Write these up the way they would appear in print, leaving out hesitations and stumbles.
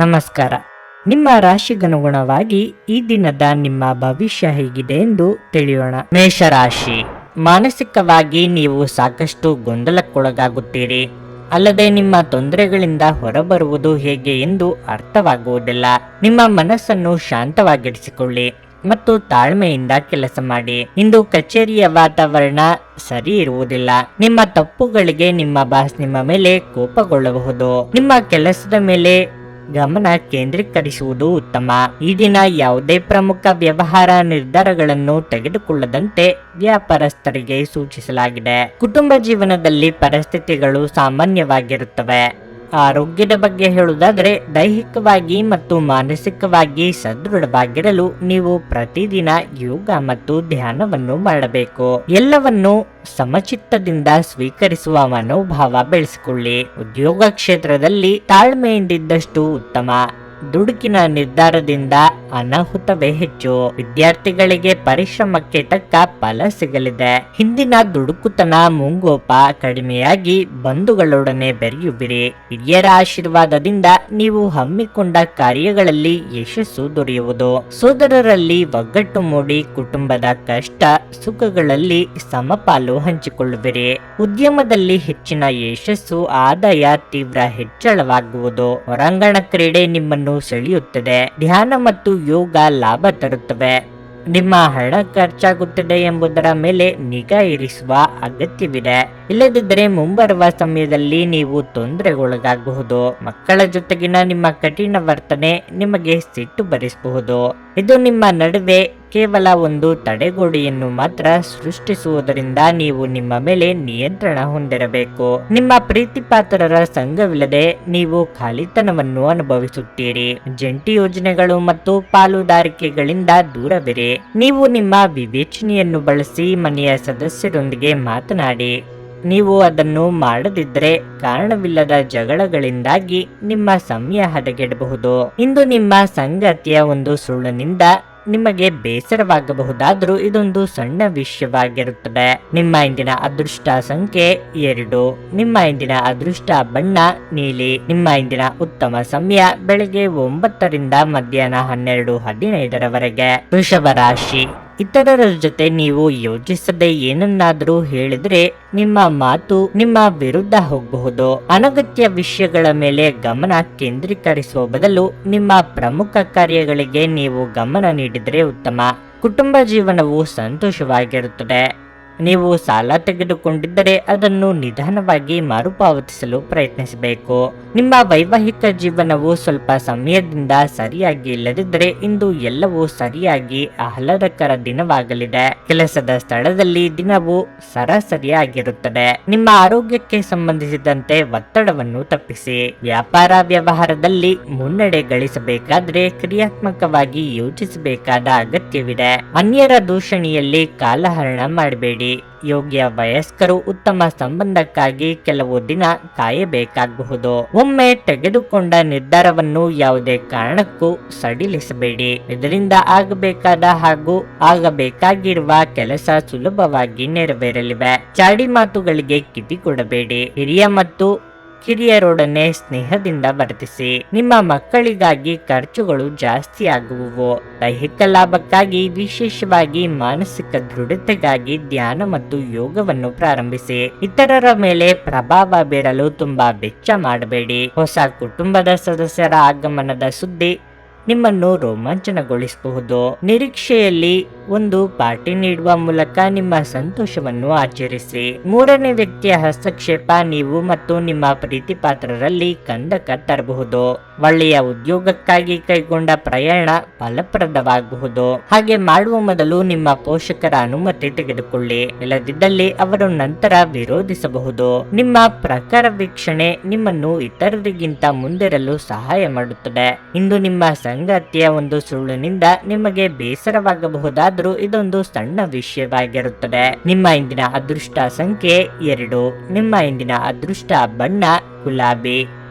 ನಮಸ್ಕಾರ. ನಿಮ್ಮ ರಾಶಿಗನುಗುಣವಾಗಿ ಈ ದಿನದ ನಿಮ್ಮ ಭವಿಷ್ಯ ಹೇಗಿದೆ ಎಂದು ತಿಳಿಯೋಣ. ಮೇಷರಾಶಿ, ಮಾನಸಿಕವಾಗಿ ನೀವು ಸಾಕಷ್ಟು ಗೊಂದಲಕ್ಕೊಳಗಾಗುತ್ತೀರಿ. ಅಲ್ಲದೆ ನಿಮ್ಮ ತೊಂದರೆಗಳಿಂದ ಹೊರಬರುವುದು ಹೇಗೆ ಎಂದು ಅರ್ಥವಾಗುವುದಿಲ್ಲ. ನಿಮ್ಮ ಮನಸ್ಸನ್ನು ಶಾಂತವಾಗಿರಿಸಿಕೊಳ್ಳಿ ಮತ್ತು ತಾಳ್ಮೆಯಿಂದ ಕೆಲಸ ಮಾಡಿ. ಇಂದು ಕಚೇರಿಯ ವಾತಾವರಣ ಸರಿ ಇರುವುದಿಲ್ಲ. ನಿಮ್ಮ ತಪ್ಪುಗಳಿಗೆ ನಿಮ್ಮ ಬಾಸ್ ನಿಮ್ಮ ಮೇಲೆ ಕೋಪಗೊಳ್ಳಬಹುದು. ನಿಮ್ಮ ಕೆಲಸದ ಮೇಲೆ ಗಮನ ಕೇಂದ್ರೀಕರಿಸುವುದು ಉತ್ತಮ. ಈ ದಿನ ಯಾವುದೇ ಪ್ರಮುಖ ವ್ಯವಹಾರ ನಿರ್ಧಾರಗಳನ್ನು ತೆಗೆದುಕೊಳ್ಳದಂತೆ ವ್ಯಾಪಾರಸ್ಥರಿಗೆ ಸೂಚಿಸಲಾಗಿದೆ. ಕುಟುಂಬ ಜೀವನದಲ್ಲಿ ಪರಿಸ್ಥಿತಿಗಳು ಸಾಮಾನ್ಯವಾಗಿರುತ್ತವೆ. ಆರೋಗ್ಯದ ಬಗ್ಗೆ ಹೇಳುವುದಾದರೆ, ದೈಹಿಕವಾಗಿ ಮತ್ತು ಮಾನಸಿಕವಾಗಿ ಸದೃಢವಾಗಿರಲು ನೀವು ಪ್ರತಿದಿನ ಯೋಗ ಮತ್ತು ಧ್ಯಾನವನ್ನು ಮಾಡಬೇಕು. ಎಲ್ಲವನ್ನು ಸಮಚಿತ್ತದಿಂದ ಸ್ವೀಕರಿಸುವ ಮನೋಭಾವ ಬೆಳೆಸಿಕೊಳ್ಳಿ. ಉದ್ಯೋಗ ಕ್ಷೇತ್ರದಲ್ಲಿ ತಾಳ್ಮೆಯಿಂದಿದ್ದಷ್ಟು ಉತ್ತಮ. ದುಡುಕಿನ ನಿರ್ಧಾರದಿಂದ ಅನಾಹುತವೇ ಹೆಚ್ಚು. ವಿದ್ಯಾರ್ಥಿಗಳಿಗೆ ಪರಿಶ್ರಮಕ್ಕೆ ತಕ್ಕ ಫಲ ಸಿಗಲಿದೆ. ಹಿಂದಿನ ದುಡುಕುತನ ಮುಂಗೋಪ ಕಡಿಮೆಯಾಗಿ ಬಂಧುಗಳೊಡನೆ ಬೆರೆಯುವಿರಿ. ಹಿರಿಯರ ಆಶೀರ್ವಾದದಿಂದ ನೀವು ಹಮ್ಮಿಕೊಂಡ ಕಾರ್ಯಗಳಲ್ಲಿ ಯಶಸ್ಸು ದೊರೆಯುವುದು. ಸೋದರರಲ್ಲಿ ಒಗ್ಗಟ್ಟು ಮೂಡಿ ಕುಟುಂಬದ ಕಷ್ಟ ಸುಖಗಳಲ್ಲಿ ಸಮಪಾಲು ಹಂಚಿಕೊಳ್ಳುವಿರಿ. ಉದ್ಯಮದಲ್ಲಿ ಹೆಚ್ಚಿನ ಯಶಸ್ಸು, ಆದಾಯ ತೀವ್ರ ಹೆಚ್ಚಳವಾಗುವುದು. ಹೊರಾಂಗಣ ಕ್ರೀಡೆ ನಿಮ್ಮನ್ನು ಸೆಳೆಯುತ್ತದೆ. ಧ್ಯಾನ ಮತ್ತು ಯೋಗ ಲಾಭ ತರುತ್ತವೆ. ನಿಮ್ಮ ಹಣ ಖರ್ಚಾಗುತ್ತದೆ ಎಂಬುದರ ಮೇಲೆ ನಿಗಾ ಇರಿಸುವ ಅಗತ್ಯವಿದೆ. ಇಲ್ಲದಿದ್ದರೆ ಮುಂಬರುವ ಸಮಯದಲ್ಲಿ ನೀವು ತೊಂದರೆಗೊಳಗಾಗಬಹುದು. ಮಕ್ಕಳ ಜೊತೆಗಿನ ನಿಮ್ಮ ಕಠಿಣ ವರ್ತನೆ ನಿಮಗೆ ಸಿಟ್ಟು ಬರಿಸಬಹುದು. ಇದು ನಿಮ್ಮ ನಡುವೆ ಕೇವಲ ಒಂದು ತಡೆಗೋಡೆಯನ್ನು ಮಾತ್ರ ಸೃಷ್ಟಿಸುವುದರಿಂದ ನೀವು ನಿಮ್ಮ ಮೇಲೆ ನಿಯಂತ್ರಣ ಹೊಂದಿರಬೇಕು. ನಿಮ್ಮ ಪ್ರೀತಿಪಾತ್ರರ ಸಂಘವಿಲ್ಲದೆ ನೀವು ಖಾಲಿತನವನ್ನು ಅನುಭವಿಸುತ್ತೀರಿ. ಜಂಟಿ ಯೋಜನೆಗಳು ಮತ್ತು ಪಾಲುದಾರಿಕೆಗಳಿಂದ ದೂರವಿರಿ. ನೀವು ನಿಮ್ಮ ವಿವೇಚನೆಯನ್ನು ಬಳಸಿ ಮನೆಯ ಸದಸ್ಯರೊಂದಿಗೆ ಮಾತನಾಡಿ. ನೀವು ಅದನ್ನು ಮಾಡದಿದ್ದರೆ ಕಾರಣವಿಲ್ಲದ ಜಗಳಗಳಿಂದಾಗಿ ನಿಮ್ಮ ಸಮಯ ಹದಗೆಡಬಹುದು. ಇಂದು ನಿಮ್ಮ ಸಂಗಾತಿಯ ಒಂದು ಸುಳ್ಳಿನಿಂದ ನಿಮಗೆ ಬೇಸರವಾಗಬಹುದಾದರೂ ಇದೊಂದು ಸಣ್ಣ ವಿಷಯವಾಗಿರುತ್ತದೆ. ನಿಮ್ಮ ಇಂದಿನ ಅದೃಷ್ಟ ಸಂಖ್ಯೆ 2. ನಿಮ್ಮ ಇಂದಿನ ಅದೃಷ್ಟ ಬಣ್ಣ ನೀಲಿ. ನಿಮ್ಮ ಇಂದಿನ ಉತ್ತಮ ಸಮಯ ಬೆಳಗ್ಗೆ 9 ರಿಂದ ಮಧ್ಯಾಹ್ನ 12:15 ವೃಷಭ ರಾಶಿ, ಇತರರ ಜೊತೆ ನೀವು ಯೋಚಿಸದೆ ಏನನ್ನಾದರೂ ಹೇಳಿದ್ರೆ ನಿಮ್ಮ ಮಾತು ನಿಮ್ಮ ವಿರುದ್ಧ ಹೋಗಬಹುದು. ಅನಗತ್ಯ ವಿಷಯಗಳ ಮೇಲೆ ಗಮನ ಕೇಂದ್ರೀಕರಿಸುವ ಬದಲು ನಿಮ್ಮ ಪ್ರಮುಖ ಕಾರ್ಯಗಳಿಗೆ ನೀವು ಗಮನ ನೀಡಿದರೆ ಉತ್ತಮ. ಕುಟುಂಬ ಜೀವನವು ಸಂತೋಷವಾಗಿರುತ್ತದೆ. ನೀವು ಸಾಲ ತೆಗೆದುಕೊಂಡಿದ್ದರೆ ಅದನ್ನು ನಿಧಾನವಾಗಿ ಮರುಪಾವತಿಸಲು ಪ್ರಯತ್ನಿಸಬೇಕು. ನಿಮ್ಮ ವೈವಾಹಿಕ ಜೀವನವು ಸ್ವಲ್ಪ ಸಮಯದಿಂದ ಸರಿಯಾಗಿ ಇಲ್ಲದಿದ್ದರೆ ಇಂದು ಎಲ್ಲವೂ ಸರಿಯಾಗಿ ಆಹ್ಲಾದಕರ ದಿನವಾಗಲಿದೆ. ಕೆಲಸದ ಸ್ಥಳದಲ್ಲಿ ದಿನವು ಸರಾಸರಿಯಾಗಿರುತ್ತದೆ. ನಿಮ್ಮ ಆರೋಗ್ಯಕ್ಕೆ ಸಂಬಂಧಿಸಿದಂತೆ ಒತ್ತಡವನ್ನು ತಪ್ಪಿಸಿ. ವ್ಯಾಪಾರ ವ್ಯವಹಾರದಲ್ಲಿ ಮುನ್ನಡೆ ಗಳಿಸಬೇಕಾದ್ರೆ ಕ್ರಿಯಾತ್ಮಕವಾಗಿ ಯೋಚಿಸಬೇಕಾದ ಅಗತ್ಯವಿದೆ. ಅನ್ಯರ ದೂಷಣೆಯಲ್ಲಿ ಕಾಲಹರಣ ಮಾಡಬೇಡಿ. ಯೋಗ್ಯ ವಯಸ್ಕರು ಉತ್ತಮ ಸಂಬಂಧಕ್ಕಾಗಿ ಕೆಲವು ದಿನ ಕಾಯಬೇಕಾಗಬಹುದು. ಒಮ್ಮೆ ತೆಗೆದುಕೊಂಡ ನಿರ್ಧಾರವನ್ನು ಯಾವುದೇ ಕಾರಣಕ್ಕೂ ಸಡಿಲಿಸಬೇಡಿ. ಇದರಿಂದ ಆಗಬೇಕಾದ ಹಾಗೂ ಆಗಬೇಕಾಗಿರುವ ಕೆಲಸ ಸುಲಭವಾಗಿ ನೆರವೇರಲಿವೆ. ಚಾಡಿ ಮಾತುಗಳಿಗೆ ಕಿವಿ ಕೊಡಬೇಡಿ. ಹಿರಿಯ ಮತ್ತು ಕಿರಿಯರೊಡನೆ ಸ್ನೇಹದಿಂದ ವರ್ತಿಸಿ. ನಿಮ್ಮ ಮಕ್ಕಳಿಗಾಗಿ ಖರ್ಚುಗಳು ಜಾಸ್ತಿ ಆಗುವುವು. ದೈಹಿಕ ಲಾಭಕ್ಕಾಗಿ, ವಿಶೇಷವಾಗಿ ಮಾನಸಿಕ ದೃಢತೆಗಾಗಿ ಧ್ಯಾನ ಮತ್ತು ಯೋಗವನ್ನು ಪ್ರಾರಂಭಿಸಿ. ಇತರರ ಮೇಲೆ ಪ್ರಭಾವ ಬೀರಲು ತುಂಬಾ ವೆಚ್ಚ ಮಾಡಬೇಡಿ. ಹೊಸ ಕುಟುಂಬದ ಸದಸ್ಯರ ಆಗಮನದ ಸುದ್ದಿ ನಿಮ್ಮನ್ನು ರೋಮಾಂಚನಗೊಳಿಸಬಹುದು. ನಿರೀಕ್ಷೆಯಲ್ಲಿ ಒಂದು ಪಾರ್ಟಿ ನೀಡುವ ಮೂಲಕ ನಿಮ್ಮ ಸಂತೋಷವನ್ನು ಆಚರಿಸಿ. ಮೂರನೇ ವ್ಯಕ್ತಿಯ ಹಸ್ತಕ್ಷೇಪ ನೀವು ಮತ್ತು ನಿಮ್ಮ ಪ್ರೀತಿಪಾತ್ರರಲ್ಲಿ ಕಂದಕ ತರಬಹುದು. ಒಳ್ಳೆಯ ಉದ್ಯೋಗಕ್ಕಾಗಿ ಕೈಗೊಂಡ ಪ್ರಯಾಣ ಫಲಪ್ರದವಾಗಬಹುದು. ಹಾಗೆ ಮಾಡುವ ಮೊದಲು ನಿಮ್ಮ ಪೋಷಕರ ಅನುಮತಿ ತೆಗೆದುಕೊಳ್ಳಿ. ಇಲ್ಲದಿದ್ದಲ್ಲಿ ಅವರು ನಂತರ ವಿರೋಧಿಸಬಹುದು. ನಿಮ್ಮ ಪ್ರಕಾರ ವೀಕ್ಷಣೆ ನಿಮ್ಮನ್ನು ಇತರರಿಗಿಂತ ಮುಂದಿರಲು ಸಹಾಯ ಮಾಡುತ್ತದೆ. ಇಂದು ನಿಮ್ಮ ಸಂಗಾತಿಯ ಒಂದು ಸುಳ್ಳಿನಿಂದ ನಿಮಗೆ ಬೇಸರವಾಗಬಹುದಾದರೂ ಇದೊಂದು ಸಣ್ಣ ವಿಷಯವಾಗಿರುತ್ತದೆ. ನಿಮ್ಮ ಇಂದಿನ ಅದೃಷ್ಟ ಸಂಖ್ಯೆ 2. ನಿಮ್ಮ ಇಂದಿನ ಅದೃಷ್ಟ ಬಣ್ಣ ಗುಲಾಬಿ.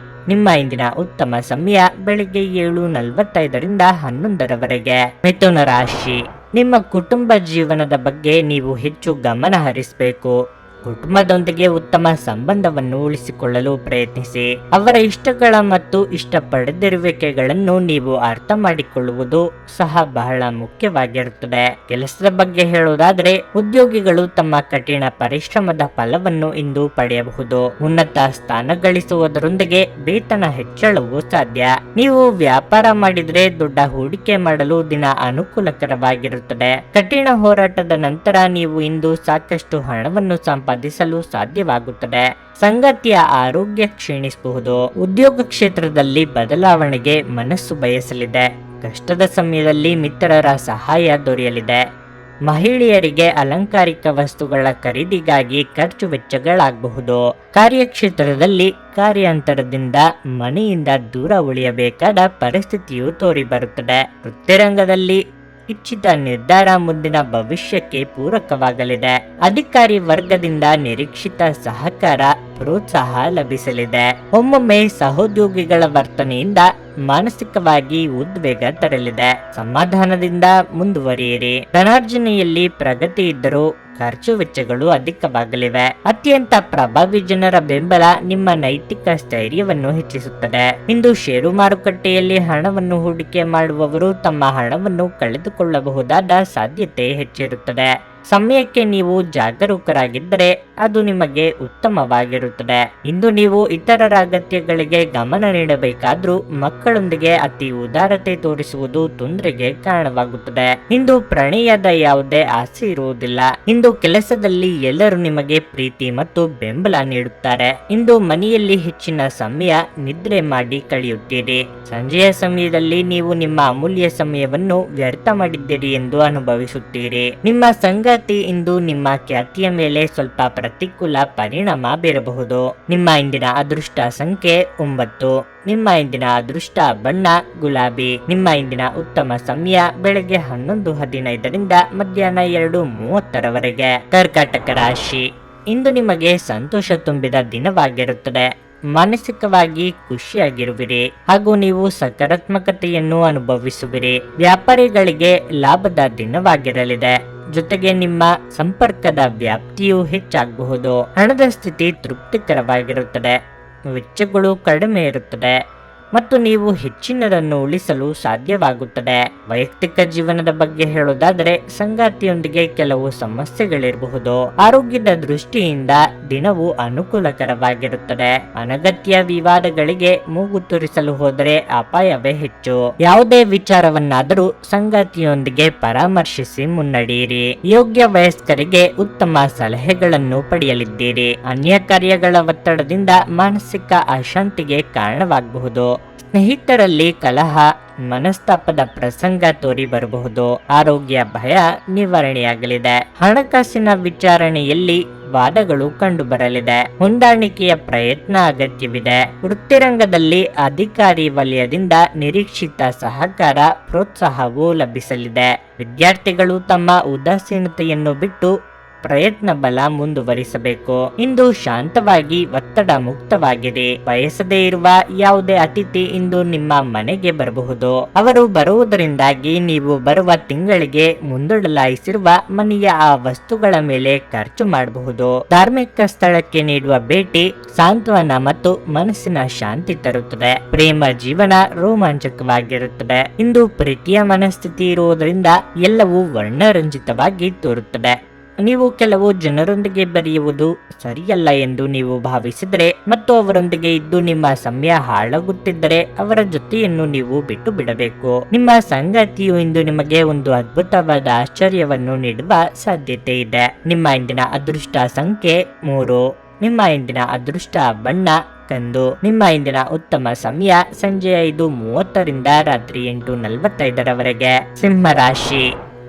ನಿಮ್ಮ ಇಂದಿನ ಉತ್ತಮ ಸಮಯ ಬೆಳಿಗ್ಗೆ 7:45 ರಿಂದ 11 ಮಿಥುನ ರಾಶಿ, ನಿಮ್ಮ ಕುಟುಂಬ ಜೀವನದ ಬಗ್ಗೆ ನೀವು ಹೆಚ್ಚು ಗಮನ ಹರಿಸಬೇಕು. ಕುಟುಂಬದೊಂದಿಗೆ ಉತ್ತಮ ಸಂಬಂಧವನ್ನು ಉಳಿಸಿಕೊಳ್ಳಲು ಪ್ರಯತ್ನಿಸಿ. ಅವರ ಇಷ್ಟಗಳ ಮತ್ತು ಇಷ್ಟಪಡದಿರುವಿಕೆಗಳನ್ನು ನೀವು ಅರ್ಥ ಮಾಡಿಕೊಳ್ಳುವುದು ಸಹ ಬಹಳ ಮುಖ್ಯವಾಗಿರುತ್ತದೆ. ಕೆಲಸದ ಬಗ್ಗೆ ಹೇಳುವುದಾದರೆ, ಉದ್ಯೋಗಿಗಳು ತಮ್ಮ ಕಠಿಣ ಪರಿಶ್ರಮದ ಫಲವನ್ನು ಇಂದು ಪಡೆಯಬಹುದು. ಉನ್ನತ ಸ್ಥಾನ ಗಳಿಸುವುದರೊಂದಿಗೆ ವೇತನ ಹೆಚ್ಚಳವು ಸಾಧ್ಯ. ನೀವು ವ್ಯಾಪಾರ ಮಾಡಿದ್ರೆ ದೊಡ್ಡ ಹೂಡಿಕೆ ಮಾಡಲು ದಿನ ಅನುಕೂಲಕರವಾಗಿರುತ್ತದೆ. ಕಠಿಣ ಹೋರಾಟದ ನಂತರ ನೀವು ಇಂದು ಸಾಕಷ್ಟು ಹಣವನ್ನು ಸಂಪಾದಿಸಲು ಸಾಧ್ಯವಾಗುತ್ತದೆ. ಸಂಗಾತಿಯ ಆರೋಗ್ಯ ಕ್ಷೀಣಿಸಬಹುದು. ಉದ್ಯೋಗ ಕ್ಷೇತ್ರದಲ್ಲಿ ಬದಲಾವಣೆಗೆ ಮನಸ್ಸು ಬಯಸಲಿದೆ. ಕಷ್ಟದ ಸಮಯದಲ್ಲಿ ಮಿತ್ರರ ಸಹಾಯ ದೊರೆಯಲಿದೆ. ಮಹಿಳೆಯರಿಗೆ ಅಲಂಕಾರಿಕ ವಸ್ತುಗಳ ಖರೀದಿಗಾಗಿ ಖರ್ಚು ವೆಚ್ಚಗಳಾಗಬಹುದು. ಕಾರ್ಯಕ್ಷೇತ್ರದಲ್ಲಿ ಕಾರ್ಯಾಂತರದಿಂದ ಮನೆಯಿಂದ ದೂರ ಉಳಿಯಬೇಕಾದ ಪರಿಸ್ಥಿತಿಯು ತೋರಿಬರುತ್ತದೆ. ವೃತ್ತಿರಂಗದಲ್ಲಿ ಇಚ್ಛಿತ ನಿರ್ಧಾರ ಮುಂದಿನ ಭವಿಷ್ಯಕ್ಕೆ ಪೂರಕವಾಗಲಿದೆ. ಅಧಿಕಾರಿ ವರ್ಗದಿಂದ ನಿರೀಕ್ಷಿತ ಸಹಕಾರ ಪ್ರೋತ್ಸಾಹ ಲಭಿಸಲಿದೆ. ಒಮ್ಮೊಮ್ಮೆ ಸಹೋದ್ಯೋಗಿಗಳ ವರ್ತನೆಯಿಂದ ಮಾನಸಿಕವಾಗಿ ಉದ್ವೇಗ ತರಲಿದೆ. ಸಮಾಧಾನದಿಂದ ಮುಂದುವರಿಯಿರಿ. ಧನಾರ್ಜನೆಯಲ್ಲಿ ಪ್ರಗತಿ ಇದ್ದರೂ ಖರ್ಚು ವೆಚ್ಚಗಳು ಅಧಿಕವಾಗಲಿವೆ. ಅತ್ಯಂತ ಪ್ರಭಾವಿ ಜನರ ಬೆಂಬಲ ನಿಮ್ಮ ನೈತಿಕ ಸ್ಥೈರ್ಯವನ್ನು ಹೆಚ್ಚಿಸುತ್ತದೆ. ಇಂದು ಷೇರು ಮಾರುಕಟ್ಟೆಯಲ್ಲಿ ಹಣವನ್ನು ಹೂಡಿಕೆ ಮಾಡುವವರು ತಮ್ಮ ಹಣವನ್ನು ಕಳೆದುಕೊಳ್ಳಬಹುದಾದ ಸಾಧ್ಯತೆ ಹೆಚ್ಚಿರುತ್ತದೆ. ಸಮಯಕ್ಕೆ ನೀವು ಜಾಗರೂಕರಾಗಿದ್ದರೆ ಅದು ನಿಮಗೆ ಉತ್ತಮವಾಗಿರುತ್ತದೆ. ಇಂದು ನೀವು ಇತರರ ಅಗತ್ಯಗಳಿಗೆ ಗಮನ ನೀಡಬೇಕಾದ್ರೂ ಮಕ್ಕಳೊಂದಿಗೆ ಅತಿ ಉದಾರತೆ ತೋರಿಸುವುದು ತೊಂದರೆಗೆ ಕಾರಣವಾಗುತ್ತದೆ. ಇಂದು ಪ್ರಣಯದ ಯಾವುದೇ ಆಸೆ ಇರುವುದಿಲ್ಲ. ಇಂದು ಕೆಲಸದಲ್ಲಿ ಎಲ್ಲರೂ ನಿಮಗೆ ಪ್ರೀತಿ ಮತ್ತು ಬೆಂಬಲ ನೀಡುತ್ತಾರೆ. ಇಂದು ಮನೆಯಲ್ಲಿ ಹೆಚ್ಚಿನ ಸಮಯ ನಿದ್ರೆ ಮಾಡಿ ಕಳೆಯುತ್ತೀರಿ. ಸಂಜೆಯ ಸಮಯದಲ್ಲಿ ನೀವು ನಿಮ್ಮ ಅಮೂಲ್ಯ ಸಮಯವನ್ನು ವ್ಯರ್ಥ ಮಾಡಿದ್ದೀರಿ ಎಂದು ಅನುಭವಿಸುತ್ತೀರಿ. ನಿಮ್ಮ ಸಂಗಾತಿ ಇಂದು ನಿಮ್ಮ ಖ್ಯಾತಿಯ ಮೇಲೆ ಸ್ವಲ್ಪ ಪ್ರತಿಕೂಲ ಪರಿಣಾಮ ಬೀರಬಹುದು. ನಿಮ್ಮ ಇಂದಿನ ಅದೃಷ್ಟ ಸಂಖ್ಯೆ 9. ನಿಮ್ಮ ಇಂದಿನ ಅದೃಷ್ಟ ಬಣ್ಣ ಗುಲಾಬಿ. ನಿಮ್ಮ ಇಂದಿನ ಉತ್ತಮ ಸಮಯ ಬೆಳಗ್ಗೆ 11:15ರಿಂದ ಮಧ್ಯಾಹ್ನ 2:30ರವರೆಗೆ. ಕರ್ಕಾಟಕ ರಾಶಿ, ಇಂದು ನಿಮಗೆ ಸಂತೋಷ ತುಂಬಿದ ದಿನವಾಗಿರುತ್ತದೆ. ಮಾನಸಿಕವಾಗಿ ಖುಷಿಯಾಗಿರುವಿರಿ ಹಾಗೂ ನೀವು ಸಕಾರಾತ್ಮಕತೆಯನ್ನು ಅನುಭವಿಸುವಿರಿ. ವ್ಯಾಪಾರಿಗಳಿಗೆ ಲಾಭದ ದಿನವಾಗಿರಲಿದೆ. ಜೊತೆಗೆ ನಿಮ್ಮ ಸಂಪರ್ಕದ ವ್ಯಾಪ್ತಿಯು ಹೆಚ್ಚಾಗಬಹುದು. ಹಣದ ಸ್ಥಿತಿ ತೃಪ್ತಿಕರವಾಗಿರುತ್ತದೆ. ವೆಚ್ಚಗಳು ಕಡಿಮೆ ಇರುತ್ತದೆ ಮತ್ತು ನೀವು ಹೆಚ್ಚಿನದನ್ನು ಉಳಿಸಲು ಸಾಧ್ಯವಾಗುತ್ತದೆ. ವೈಯಕ್ತಿಕ ಜೀವನದ ಬಗ್ಗೆ ಹೇಳೋದಾದರೆ, ಸಂಗಾತಿಯೊಂದಿಗೆ ಕೆಲವು ಸಮಸ್ಯೆಗಳಿರಬಹುದು. ಆರೋಗ್ಯದ ದೃಷ್ಟಿಯಿಂದ ದಿನವು ಅನುಕೂಲಕರವಾಗಿರುತ್ತದೆ. ಅನಗತ್ಯ ವಿವಾದಗಳಿಗೆ ಮೂಗು ತೂರಿಸಲು ಹೋದರೆ ಅಪಾಯವೇ ಹೆಚ್ಚು. ಯಾವುದೇ ವಿಚಾರವನ್ನಾದರೂ ಸಂಗಾತಿಯೊಂದಿಗೆ ಪರಾಮರ್ಶಿಸಿ ಮುನ್ನಡೆಯಿರಿ. ಯೋಗ್ಯ ವಯಸ್ಕರಿಗೆ ಉತ್ತಮ ಸಲಹೆಗಳನ್ನು ಪಡೆಯಲಿದ್ದೀರಿ. ಅನ್ಯ ಕಾರ್ಯಗಳ ಒತ್ತಡದಿಂದ ಮಾನಸಿಕ ಅಶಾಂತಿಗೆ ಕಾರಣವಾಗಬಹುದು. ಸ್ನೇಹಿತರಲ್ಲಿ ಕಲಹ, ಮನಸ್ತಾಪದ ಪ್ರಸಂಗ ತೋರಿ ಬರಬಹುದು. ಆರೋಗ್ಯ ಭಯ ನಿವಾರಣೆಯಾಗಲಿದೆ. ಹಣಕಾಸಿನ ವಿಚಾರಣೆಯಲ್ಲಿ ವಾದಗಳು ಕಂಡುಬರಲಿದೆ. ಹೊಂದಾಣಿಕೆಯ ಪ್ರಯತ್ನ ಅಗತ್ಯವಿದೆ. ವೃತ್ತಿರಂಗದಲ್ಲಿ ಅಧಿಕಾರಿ ವಲಯದಿಂದ ನಿರೀಕ್ಷಿತ ಸಹಕಾರ ಪ್ರೋತ್ಸಾಹವೂ ಲಭಿಸಲಿದೆ. ವಿದ್ಯಾರ್ಥಿಗಳು ತಮ್ಮ ಉದಾಸೀನತೆಯನ್ನು ಬಿಟ್ಟು ಪ್ರಯತ್ನ ಬಲ ಮುಂದುವರಿಸಬೇಕು. ಇಂದು ಶಾಂತವಾಗಿ ಒತ್ತಡ ಮುಕ್ತವಾಗಿರಿ. ಬಯಸದೇ ಇರುವ ಯಾವುದೇ ಅತಿಥಿ ಇಂದು ನಿಮ್ಮ ಮನೆಗೆ ಬರಬಹುದು. ಅವರು ಬರುವುದರಿಂದಾಗಿ ನೀವು ಬರುವ ತಿಂಗಳಿಗೆ ಮುಂದೂಡಲಾಯಿಸಿರುವ ಮನೆಯ ಆ ವಸ್ತುಗಳ ಮೇಲೆ ಖರ್ಚು ಮಾಡಬಹುದು. ಧಾರ್ಮಿಕ ಸ್ಥಳಕ್ಕೆ ನೀಡುವ ಭೇಟಿ ಸಾಂತ್ವನ ಮತ್ತು ಮನಸ್ಸಿನ ಶಾಂತಿ ತರುತ್ತದೆ. ಪ್ರೇಮ ಜೀವನ ರೋಮಾಂಚಕವಾಗಿರುತ್ತದೆ. ಇಂದು ಪ್ರೀತಿಯ ಮನಸ್ಥಿತಿ ಇರುವುದರಿಂದ ಎಲ್ಲವೂ ವರ್ಣರಂಜಿತವಾಗಿ ತೋರುತ್ತದೆ. ನೀವು ಕೆಲವು ಜನರೊಂದಿಗೆ ಬೆರೆಯುವುದು ಸರಿಯಲ್ಲ ಎಂದು ನೀವು ಭಾವಿಸಿದರೆ ಮತ್ತು ಅವರೊಂದಿಗೆ ಇದ್ದು ನಿಮ್ಮ ಸಮಯ ಹಾಳಾಗುತ್ತಿದ್ದರೆ ಅವರ ಜೊತೆಯನ್ನು ನೀವು ಬಿಟ್ಟು ಬಿಡಬೇಕು. ನಿಮ್ಮ ಸಂಗಾತಿಯು ಇಂದು ನಿಮಗೆ ಒಂದು ಅದ್ಭುತವಾದ ಆಶ್ಚರ್ಯವನ್ನು ನೀಡುವ ಸಾಧ್ಯತೆ ಇದೆ. ನಿಮ್ಮ ಇಂದಿನ ಅದೃಷ್ಟ ಸಂಖ್ಯೆ 3. ನಿಮ್ಮ ಇಂದಿನ ಅದೃಷ್ಟ ಬಣ್ಣ ಕಂದು. ನಿಮ್ಮ ಇಂದಿನ ಉತ್ತಮ ಸಮಯ ಸಂಜೆ 5:30ರಿಂದ ರಾತ್ರಿ 8:45ರವರೆಗೆ. ಸಿಂಹರಾಶಿ,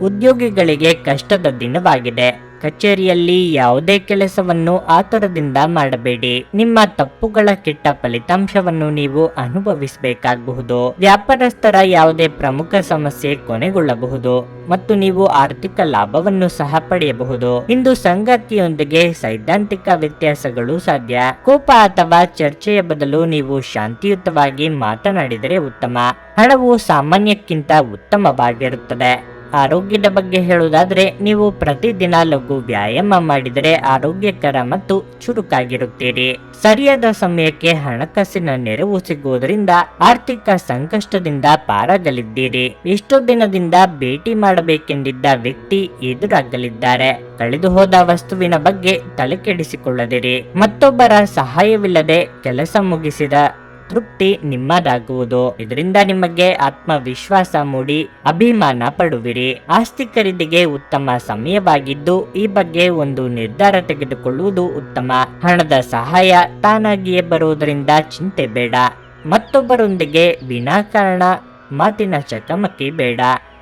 ಉದ್ಯೋಗಿಗಳಿಗೆ ಕಷ್ಟದ ದಿನವಾಗಿದೆ. ಕಚೇರಿಯಲ್ಲಿ ಯಾವುದೇ ಕೆಲಸವನ್ನು ಆತುರದಿಂದ ಮಾಡಬೇಡಿ. ನಿಮ್ಮ ತಪ್ಪುಗಳ ಕೆಟ್ಟ ಫಲಿತಾಂಶವನ್ನು ನೀವು ಅನುಭವಿಸಬೇಕಾಗಬಹುದು. ವ್ಯಾಪಾರಸ್ಥರ ಯಾವುದೇ ಪ್ರಮುಖ ಸಮಸ್ಯೆ ಕೊನೆಗೊಳ್ಳಬಹುದು ಮತ್ತು ನೀವು ಆರ್ಥಿಕ ಲಾಭವನ್ನು ಸಹ ಪಡೆಯಬಹುದು. ಇಂದು ಸಂಗಾತಿಯೊಂದಿಗೆ ಸೈದ್ಧಾಂತಿಕ ವ್ಯತ್ಯಾಸಗಳು ಸಾಧ್ಯ. ಕೋಪ ಅಥವಾ ಚರ್ಚೆಯ ಬದಲು ನೀವು ಶಾಂತಿಯುತವಾಗಿ ಮಾತನಾಡಿದರೆ ಉತ್ತಮ. ಹಣವು ಸಾಮಾನ್ಯಕ್ಕಿಂತ ಉತ್ತಮವಾಗಿರುತ್ತದೆ. ಆರೋಗ್ಯದ ಬಗ್ಗೆ ಹೇಳುವುದಾದ್ರೆ ನೀವು ಪ್ರತಿದಿನ ಲಘು ವ್ಯಾಯಾಮ ಮಾಡಿದರೆ ಆರೋಗ್ಯಕರ ಮತ್ತು ಚುರುಕಾಗಿರುತ್ತೀರಿ. ಸರಿಯಾದ ಸಮಯಕ್ಕೆ ಹಣಕಾಸಿನ ನೆರವು ಸಿಗುವುದರಿಂದ ಆರ್ಥಿಕ ಸಂಕಷ್ಟದಿಂದ ಪಾರಾಗಲಿದ್ದೀರಿ. ಎಷ್ಟೋ ದಿನದಿಂದ ಭೇಟಿ ಮಾಡಬೇಕೆಂದಿದ್ದ ವ್ಯಕ್ತಿ ಎದುರಾಗಲಿದ್ದಾರೆ. ಕಳೆದು ಹೋದ ವಸ್ತುವಿನ ಬಗ್ಗೆ ತಲೆಕೆಡಿಸಿಕೊಳ್ಳದಿರಿ. ಮತ್ತೊಬ್ಬರ ಸಹಾಯವಿಲ್ಲದೆ ಕೆಲಸ ಮುಗಿಸಿದ ತೃಪ್ತಿ ನಿಮ್ಮದಾಗುವುದು. ಇದರಿಂದ ನಿಮಗೆ ಆತ್ಮವಿಶ್ವಾಸ ಮೂಡಿ ಅಭಿಮಾನ ಪಡುವಿರಿ. ಆಸ್ತಿ ಖರೀದಿಗೆ ಉತ್ತಮ ಸಮಯವಾಗಿದ್ದು ಈ ಬಗ್ಗೆ ಒಂದು ನಿರ್ಧಾರ ತೆಗೆದುಕೊಳ್ಳುವುದು ಉತ್ತಮ. ಹಣದ ಸಹಾಯ ತಾನಾಗಿಯೇ ಬರುವುದರಿಂದ ಚಿಂತೆ ಬೇಡ. ಮತ್ತೊಬ್ಬರೊಂದಿಗೆ ವಿನಾಕಾರಣ ಮಾತಿನ ಚಕಮಕಿ ಬೇಡ.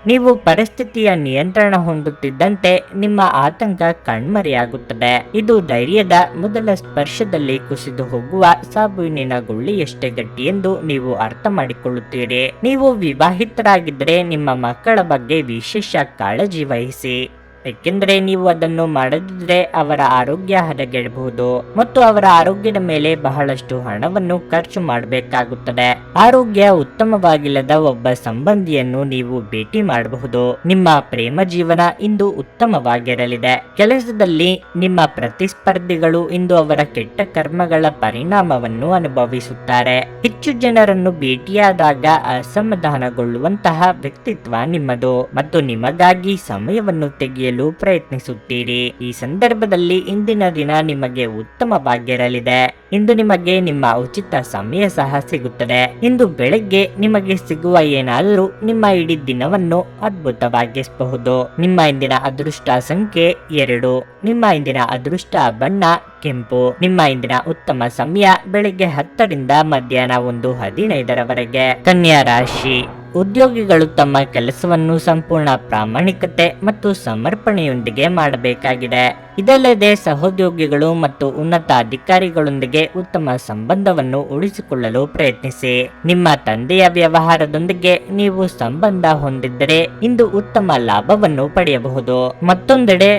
ನೀವು ಪರಿಸ್ಥಿತಿಯ ನಿಯಂತ್ರಣ ಹೊಂದುತ್ತಿದ್ದಂತೆ ನಿಮ್ಮ ಆತಂಕ ಕಣ್ಮರೆಯಾಗುತ್ತದೆ. ಇದು ಧೈರ್ಯದ ಮೊದಲ ಸ್ಪರ್ಶದಲ್ಲಿ ಕುಸಿದು ಹೋಗುವ ಸಾಬೂನಿನ ಗುಳ್ಳಿಯಷ್ಟೇ ಗಟ್ಟಿ ಎಂದು ನೀವು ಅರ್ಥ ಮಾಡಿಕೊಳ್ಳುತ್ತೀರಿ. ನೀವು ವಿವಾಹಿತರಾಗಿದ್ದರೆ ನಿಮ್ಮ ಮಕ್ಕಳ ಬಗ್ಗೆ ವಿಶೇಷ ಕಾಳಜಿ ವಹಿಸಿ. ಏಕೆಂದರೆ ನೀವು ಅದನ್ನು ಮಾಡದಿದ್ದರೆ ಅವರ ಆರೋಗ್ಯ ಹದಗೆಡಬಹುದು ಮತ್ತು ಅವರ ಆರೋಗ್ಯದ ಮೇಲೆ ಬಹಳಷ್ಟು ಹಣವನ್ನು ಖರ್ಚು ಮಾಡಬೇಕಾಗುತ್ತದೆ. ಆರೋಗ್ಯ ಉತ್ತಮವಾಗಿಲ್ಲದ ಒಬ್ಬ ಸಂಬಂಧಿಯನ್ನು ನೀವು ಭೇಟಿ ಮಾಡಬಹುದು. ನಿಮ್ಮ ಪ್ರೇಮ ಜೀವನ ಇಂದು ಉತ್ತಮವಾಗಿರಲಿದೆ. ಕೆಲಸದಲ್ಲಿ ನಿಮ್ಮ ಪ್ರತಿಸ್ಪರ್ಧಿಗಳು ಇಂದು ಅವರ ಕೆಟ್ಟ ಕರ್ಮಗಳ ಪರಿಣಾಮವನ್ನು ಅನುಭವಿಸುತ್ತಾರೆ. ಹೆಚ್ಚು ಜನರನ್ನು ಭೇಟಿಯಾದಾಗ ಅಸಮಾಧಾನಗೊಳ್ಳುವಂತಹ ವ್ಯಕ್ತಿತ್ವ ನಿಮ್ಮದು ಮತ್ತು ನಿಮಗಾಗಿ ಸಮಯವನ್ನು ತೆಗೆಯಲು ಪ್ರಯತ್ನಿಸುತ್ತೀರಿ. ಈ ಸಂದರ್ಭದಲ್ಲಿ ಇಂದಿನ ದಿನ ನಿಮಗೆ ಉತ್ತಮವಾಗಿರಲಿದೆ. ಇಂದು ನಿಮಗೆ ನಿಮ್ಮ ಉಚಿತ ಸಮಯ ಸಹ ಸಿಗುತ್ತದೆ. ಇಂದು ಬೆಳಗ್ಗೆ ನಿಮಗೆ ಸಿಗುವ ಏನಾದರೂ ನಿಮ್ಮ ಇಡೀ ದಿನವನ್ನು ಅದ್ಭುತವಾಗಿಸಬಹುದು. ನಿಮ್ಮ ಇಂದಿನ ಅದೃಷ್ಟ ಸಂಖ್ಯೆ 2. ನಿಮ್ಮ ಇಂದಿನ ಅದೃಷ್ಟ ಬಣ್ಣ ಕೆಂಪು. ನಿಮ್ಮ ಇಂದಿನ ಉತ್ತಮ ಸಮಯ ಬೆಳಿಗ್ಗೆ 10 ರಿಂದ ಮಧ್ಯಾಹ್ನ 1:15 ಕನ್ಯಾ ರಾಶಿ. ಉದ್ಯೋಗಿಗಳು ತಮ್ಮ ಕೆಲಸವನ್ನು ಸಂಪೂರ್ಣ ಪ್ರಾಮಾಣಿಕತೆ ಮತ್ತು ಸಮರ್ಪಣೆಯೊಂದಿಗೆ ಮಾಡಬೇಕಾಗಿದೆ. ಇದಲ್ಲದೆ ಸಹೋದ್ಯೋಗಿಗಳು ಮತ್ತು ಉನ್ನತ ಅಧಿಕಾರಿಗಳೊಂದಿಗೆ ಉತ್ತಮ ಸಂಬಂಧವನ್ನು ಉಳಿಸಿಕೊಳ್ಳಲು ಪ್ರಯತ್ನಿಸಿ. ನಿಮ್ಮ ತಂದೆಯ ವ್ಯವಹಾರದೊಂದಿಗೆ ನೀವು ಸಂಬಂಧ ಹೊಂದಿದ್ದರೆ ಇಂದು ಉತ್ತಮ ಲಾಭವನ್ನು ಪಡೆಯಬಹುದು. ಮತ್ತೊಂದೆಡೆ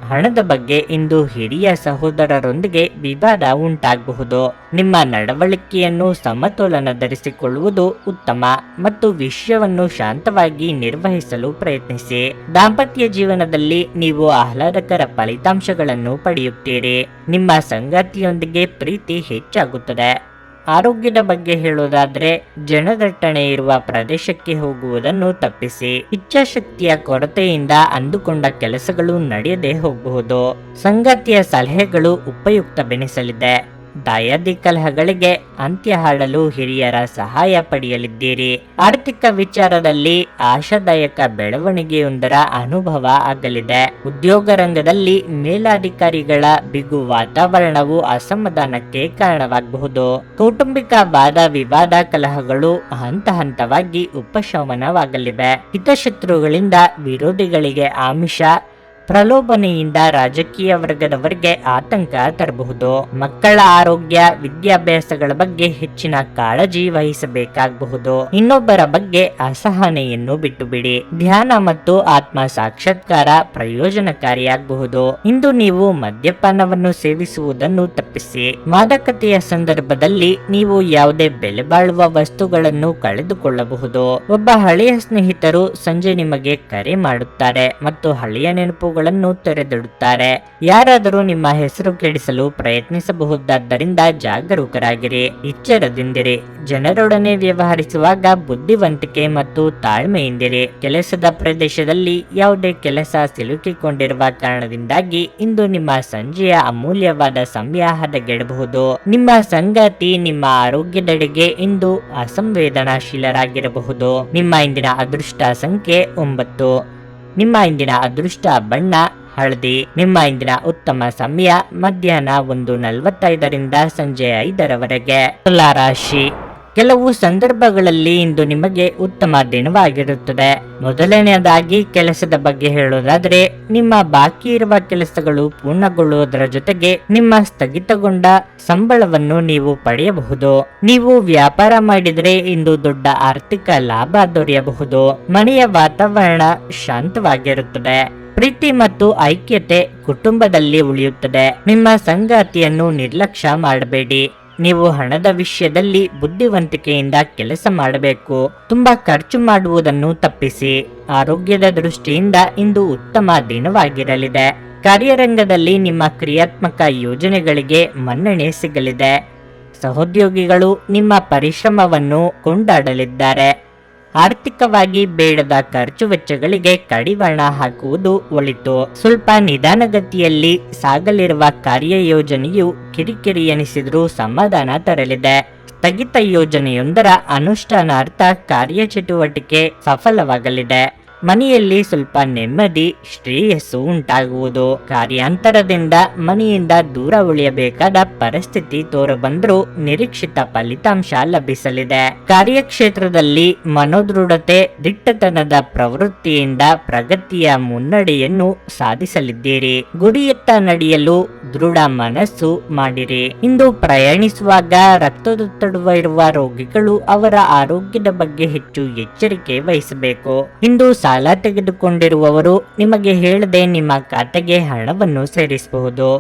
ಹಣದ ಬಗ್ಗೆ ಇಂದು ಹಿರಿಯ ಸಹೋದರರೊಂದಿಗೆ ವಿವಾದ ಉಂಟಾಗಬಹುದು. ನಿಮ್ಮ ನಡವಳಿಕೆಯನ್ನು ಸಮತೋಲನದಲ್ಲಿರಿಸಿಕೊಳ್ಳುವುದು ಉತ್ತಮ ಮತ್ತು ವಿಷಯವನ್ನು ಶಾಂತವಾಗಿ ನಿರ್ವಹಿಸಲು ಪ್ರಯತ್ನಿಸಿ. ದಾಂಪತ್ಯ ಜೀವನದಲ್ಲಿ ನೀವು ಆಹ್ಲಾದಕರ ಫಲಿತಾಂಶಗಳನ್ನು ಪಡೆಯುತ್ತೀರಿ. ನಿಮ್ಮ ಸಂಗಾತಿಯೊಂದಿಗೆ ಪ್ರೀತಿ ಹೆಚ್ಚಾಗುತ್ತದೆ. ಆರೋಗ್ಯದ ಬಗ್ಗೆ ಹೇಳುವುದಾದ್ರೆ ಜನದಟ್ಟಣೆ ಇರುವ ಪ್ರದೇಶಕ್ಕೆ ಹೋಗುವುದನ್ನು ತಪ್ಪಿಸಿ. ಇಚ್ಛಾಶಕ್ತಿಯ ಕೊರತೆಯಿಂದ ಅಂದುಕೊಂಡ ಕೆಲಸಗಳು ನಡೆಯದೆ ಹೋಗಬಹುದು. ಸಂಗಾತಿಯ ಸಲಹೆಗಳು ಉಪಯುಕ್ತವೆನಿಸಲಿದೆ. ದಾಯಾದಿ ಕಲಹಗಳಿಗೆ ಅಂತ್ಯ ಹಾಡಲು ಹಿರಿಯರ ಸಹಾಯ ಪಡೆಯಲಿದ್ದೀರಿ. ಆರ್ಥಿಕ ವಿಚಾರದಲ್ಲಿ ಆಶಾದಾಯಕ ಬೆಳವಣಿಗೆಯೊಂದರ ಅನುಭವ ಆಗಲಿದೆ. ಉದ್ಯೋಗ ರಂಗದಲ್ಲಿ ಮೇಲಾಧಿಕಾರಿಗಳ ಬಿಗು ವಾತಾವರಣವು ಅಸಮಾಧಾನಕ್ಕೆ ಕಾರಣವಾಗಬಹುದು. ಕೌಟುಂಬಿಕ ವಾದ ವಿವಾದ ಕಲಹಗಳು ಹಂತ ಹಂತವಾಗಿ ಉಪಶಮನವಾಗಲಿವೆ. ಹಿತಶತ್ರುಗಳಿಂದ ವಿರೋಧಿಗಳಿಗೆ ಆಮಿಷ ಪ್ರಲೋಭನೆಯಿಂದ ರಾಜಕೀಯ ವರ್ಗದವರಿಗೆ ಆತಂಕ ತರಬಹುದು. ಮಕ್ಕಳ ಆರೋಗ್ಯ ವಿದ್ಯಾಭ್ಯಾಸಗಳ ಬಗ್ಗೆ ಹೆಚ್ಚಿನ ಕಾಳಜಿ ವಹಿಸಬೇಕಾಗಬಹುದು. ಇನ್ನೊಬ್ಬರ ಬಗ್ಗೆ ಅಸಹನೆಯನ್ನು ಬಿಟ್ಟು ಬಿಡಿ. ಧ್ಯಾನ ಮತ್ತು ಆತ್ಮ ಸಾಕ್ಷಾತ್ಕಾರ ಪ್ರಯೋಜನಕಾರಿಯಾಗಬಹುದು. ಇಂದು ನೀವು ಮದ್ಯಪಾನವನ್ನು ಸೇವಿಸುವುದನ್ನು ತಪ್ಪಿಸಿ. ಮಾದಕತೆಯ ಸಂದರ್ಭದಲ್ಲಿ ನೀವು ಯಾವುದೇ ಬೆಲೆ ಬಾಳುವ ವಸ್ತುಗಳನ್ನು ಕಳೆದುಕೊಳ್ಳಬಹುದು. ಒಬ್ಬ ಹಳೆಯ ಸ್ನೇಹಿತರು ಸಂಜೆ ನಿಮಗೆ ಕರೆ ಮಾಡುತ್ತಾರೆ ಮತ್ತು ಹಳೆಯ ನೆನಪು ತೆರೆದಿಡುತ್ತಾರೆ. ಯಾರಾದರೂ ನಿಮ್ಮ ಹೆಸರು ಕೆಡಿಸಲು ಪ್ರಯತ್ನಿಸಬಹುದಾದ್ದರಿಂದ ಜಾಗರೂಕರಾಗಿರಿ. ಎಚ್ಚರದಿಂದಿರಿ. ಜನರೊಡನೆ ವ್ಯವಹರಿಸುವಾಗ ಬುದ್ಧಿವಂತಿಕೆ ಮತ್ತು ತಾಳ್ಮೆಯಿಂದಿರಿ. ಕೆಲಸದ ಪ್ರದೇಶದಲ್ಲಿ ಯಾವುದೇ ಕೆಲಸ ಸಿಲುಕಿಕೊಂಡಿರುವ ಕಾರಣದಿಂದಾಗಿ ಇಂದು ನಿಮ್ಮ ಸಂಜೆಯ ಅಮೂಲ್ಯವಾದ ಸಮಯ ಹದಗೆಡಬಹುದು. ನಿಮ್ಮ ಸಂಗಾತಿ ನಿಮ್ಮ ಆರೋಗ್ಯದೆಡೆಗೆ ಇಂದು ಅಸಂವೇದನಾಶೀಲರಾಗಿರಬಹುದು. ನಿಮ್ಮ ಇಂದಿನ ಅದೃಷ್ಟ ಸಂಖ್ಯೆ 9. ನಿಮ್ಮ ಇಂದಿನ ಅದೃಷ್ಟ ಬಣ್ಣ ಹಳದಿ. ನಿಮ್ಮ ಇಂದಿನ ಉತ್ತಮ ಸಮಯ ಮಧ್ಯಾಹ್ನ 1:45 ರಿಂದ ಸಂಜೆ 5:00 ತುಲಾ ರಾಶಿ. ಕೆಲವು ಸಂದರ್ಭಗಳಲ್ಲಿ ಇಂದು ನಿಮಗೆ ಉತ್ತಮ ದಿನವಾಗಿರುತ್ತದೆ. ಮೊದಲನೆಯದಾಗಿ ಕೆಲಸದ ಬಗ್ಗೆ ಹೇಳುವುದಾದರೆ ನಿಮ್ಮ ಬಾಕಿ ಇರುವ ಕೆಲಸಗಳು ಪೂರ್ಣಗೊಳ್ಳುವುದರ ಜೊತೆಗೆ ನಿಮ್ಮ ಸ್ಥಗಿತಗೊಂಡ ಸಂಬಳವನ್ನು ನೀವು ಪಡೆಯಬಹುದು. ನೀವು ವ್ಯಾಪಾರ ಮಾಡಿದರೆ ಇಂದು ದೊಡ್ಡ ಆರ್ಥಿಕ ಲಾಭ ದೊರೆಯಬಹುದು. ಮನೆಯ ವಾತಾವರಣ ಶಾಂತವಾಗಿರುತ್ತದೆ. ಪ್ರೀತಿ ಮತ್ತು ಐಕ್ಯತೆ ಕುಟುಂಬದಲ್ಲಿ ಉಳಿಯುತ್ತದೆ. ನಿಮ್ಮ ಸಂಗಾತಿಯನ್ನು ನಿರ್ಲಕ್ಷ್ಯ ಮಾಡಬೇಡಿ. ನೀವು ಹಣದ ವಿಷಯದಲ್ಲಿ ಬುದ್ಧಿವಂತಿಕೆಯಿಂದ ಕೆಲಸ ಮಾಡಬೇಕು. ತುಂಬಾ ಖರ್ಚು ಮಾಡುವುದನ್ನು ತಪ್ಪಿಸಿ. ಆರೋಗ್ಯದ ದೃಷ್ಟಿಯಿಂದ ಇಂದು ಉತ್ತಮ ದಿನವಾಗಿರಲಿದೆ. ಕಾರ್ಯರಂಗದಲ್ಲಿ ನಿಮ್ಮ ಕ್ರಿಯಾತ್ಮಕ ಯೋಜನೆಗಳಿಗೆ ಮನ್ನಣೆ ಸಿಗಲಿದೆ. ಸಹೋದ್ಯೋಗಿಗಳು ನಿಮ್ಮ ಪರಿಶ್ರಮವನ್ನು ಕೊಂಡಾಡಲಿದ್ದಾರೆ. ಆರ್ಥಿಕವಾಗಿ ಬೇಡದ ಖರ್ಚು ವೆಚ್ಚಗಳಿಗೆ ಕಡಿವಾಣ ಹಾಕುವುದು ಒಳಿತು. ಸ್ವಲ್ಪ ನಿಧಾನಗತಿಯಲ್ಲಿ ಸಾಗಲಿರುವ ಕಾರ್ಯಯೋಜನೆಯು ಕಿರಿಕಿರಿ ಎನಿಸಿದರೂ ಸಮಾಧಾನ ತರಲಿದೆ. ಸ್ಥಗಿತ ಯೋಜನೆಯೊಂದರ ಅನುಷ್ಠಾನಾರ್ಥ ಕಾರ್ಯಚಟುವಟಿಕೆ ಸಫಲವಾಗಲಿದೆ. ಮನೆಯಲ್ಲಿ ಸ್ವಲ್ಪ ನೆಮ್ಮದಿ, ಶ್ರೇಯಸ್ಸು ಉಂಟಾಗುವುದು. ಕಾರ್ಯಾಂತರದಿಂದ ಮನೆಯಿಂದ ದೂರ ಉಳಿಯಬೇಕಾದ ಪರಿಸ್ಥಿತಿ ತೋರಬಂದರೂ ನಿರೀಕ್ಷಿತ ಫಲಿತಾಂಶ ಲಭಿಸಲಿದೆ. ಕಾರ್ಯಕ್ಷೇತ್ರದಲ್ಲಿ ಮನೋದೃಢತೆ, ದಿಟ್ಟತನದ ಪ್ರವೃತ್ತಿಯಿಂದ ಪ್ರಗತಿಯ ಮುನ್ನಡೆಯನ್ನು ಸಾಧಿಸಲಿದ್ದೀರಿ. ಗುರಿಯತ್ತ ನಡೆಯಲು ದೃಢ ಮನಸ್ಸು ಮಾಡಿರಿ. ಇಂದು ಪ್ರಯಾಣಿಸುವಾಗ ರಕ್ತದೊತ್ತಡ ಇರುವ ರೋಗಿಗಳು ಅವರ ಆರೋಗ್ಯದ ಬಗ್ಗೆ ಹೆಚ್ಚು ಎಚ್ಚರಿಕೆ ವಹಿಸಬೇಕು. ಇಂದು ಸಾಲ ತೆಗೆದುಕೊಂಡಿರುವವರು ನಿಮಗೆ ಹೇಳದೆ ನಿಮ್ಮ ಖಾತೆಗೆ ಹಣವನ್ನು ಸೇರಿಸಬಹುದು.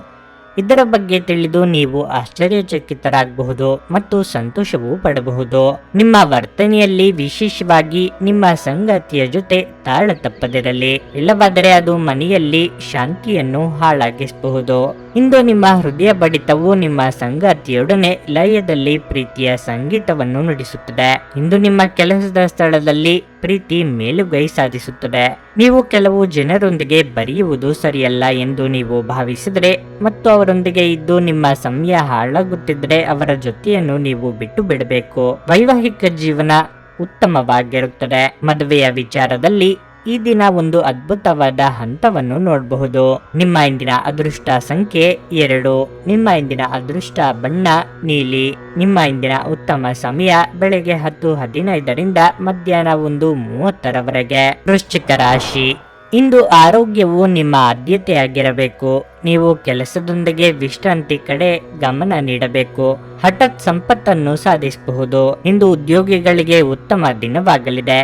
ಇದರ ಬಗ್ಗೆ ತಿಳಿದು ನೀವು ಆಶ್ಚರ್ಯಚಕಿತರಾಗಬಹುದು ಮತ್ತು ಸಂತೋಷವೂ ಪಡಬಹುದು. ನಿಮ್ಮ ವರ್ತನೆಯಲ್ಲಿ ವಿಶೇಷವಾಗಿ ನಿಮ್ಮ ಸಂಗಾತಿಯ ಜೊತೆ ತಾಳ ತಪ್ಪದಿರಲಿ, ಇಲ್ಲವಾದರೆ ಅದು ಮನೆಯಲ್ಲಿ ಶಾಂತಿಯನ್ನು ಹಾಳಾಗಿಸಬಹುದು. ಇಂದು ನಿಮ್ಮ ಹೃದಯ ಬಡಿತವು ನಿಮ್ಮ ಸಂಗಾತಿಯೊಡನೆ ಲಯದಲ್ಲಿ ಪ್ರೀತಿಯ ಸಂಗೀತವನ್ನು ನುಡಿಸುತ್ತದೆ. ಇಂದು ನಿಮ್ಮ ಕೆಲಸದ ಸ್ಥಳದಲ್ಲಿ ಪ್ರೀತಿ ಮೇಲುಗೈ ಸಾಧಿಸುತ್ತದೆ. ನೀವು ಕೆಲವು ಜನರೊಂದಿಗೆ ಬರೆಯುವುದು ಸರಿಯಲ್ಲ ಎಂದು ನೀವು ಭಾವಿಸಿದರೆ ಮತ್ತು ಅವರೊಂದಿಗೆ ಇದ್ದು ನಿಮ್ಮ ಸಮಯ ಹಾಳಾಗುತ್ತಿದ್ದರೆ ಅವರ ಜೊತೆಯನ್ನು ನೀವು ಬಿಟ್ಟು ಬಿಡಬೇಕು. ವೈವಾಹಿಕ ಜೀವನ ಉತ್ತಮವಾಗಿರುತ್ತದೆ. ಮದುವೆಯ ವಿಚಾರದಲ್ಲಿ ಈ ದಿನ ಒಂದು ಅದ್ಭುತವಾದ ಹಂತವನ್ನು ನೋಡಬಹುದು. ನಿಮ್ಮ ಇಂದಿನ ಅದೃಷ್ಟ ಸಂಖ್ಯೆ 2. ನಿಮ್ಮ ಇಂದಿನ ಅದೃಷ್ಟ ಬಣ್ಣ ನೀಲಿ. ನಿಮ್ಮ ಇಂದಿನ ಉತ್ತಮ ಸಮಯ ಬೆಳಗ್ಗೆ 10:15ರಿಂದ ಮಧ್ಯಾಹ್ನ 1:30ರವರೆಗೆ. ವೃಶ್ಚಿಕ ರಾಶಿ. ಇಂದು ಆರೋಗ್ಯವು ನಿಮ್ಮ ಆದ್ಯತೆಯಾಗಿರಬೇಕು. ನೀವು ಕೆಲಸದೊಂದಿಗೆ ವಿಶ್ರಾಂತಿ ಕಡೆ ಗಮನ ನೀಡಬೇಕು. ಹಠಾತ್ ಸಂಪತ್ತನ್ನು ಸಾಧಿಸಬಹುದು. ಇಂದು ಉದ್ಯೋಗಿಗಳಿಗೆ ಉತ್ತಮ ದಿನವಾಗಲಿದೆ.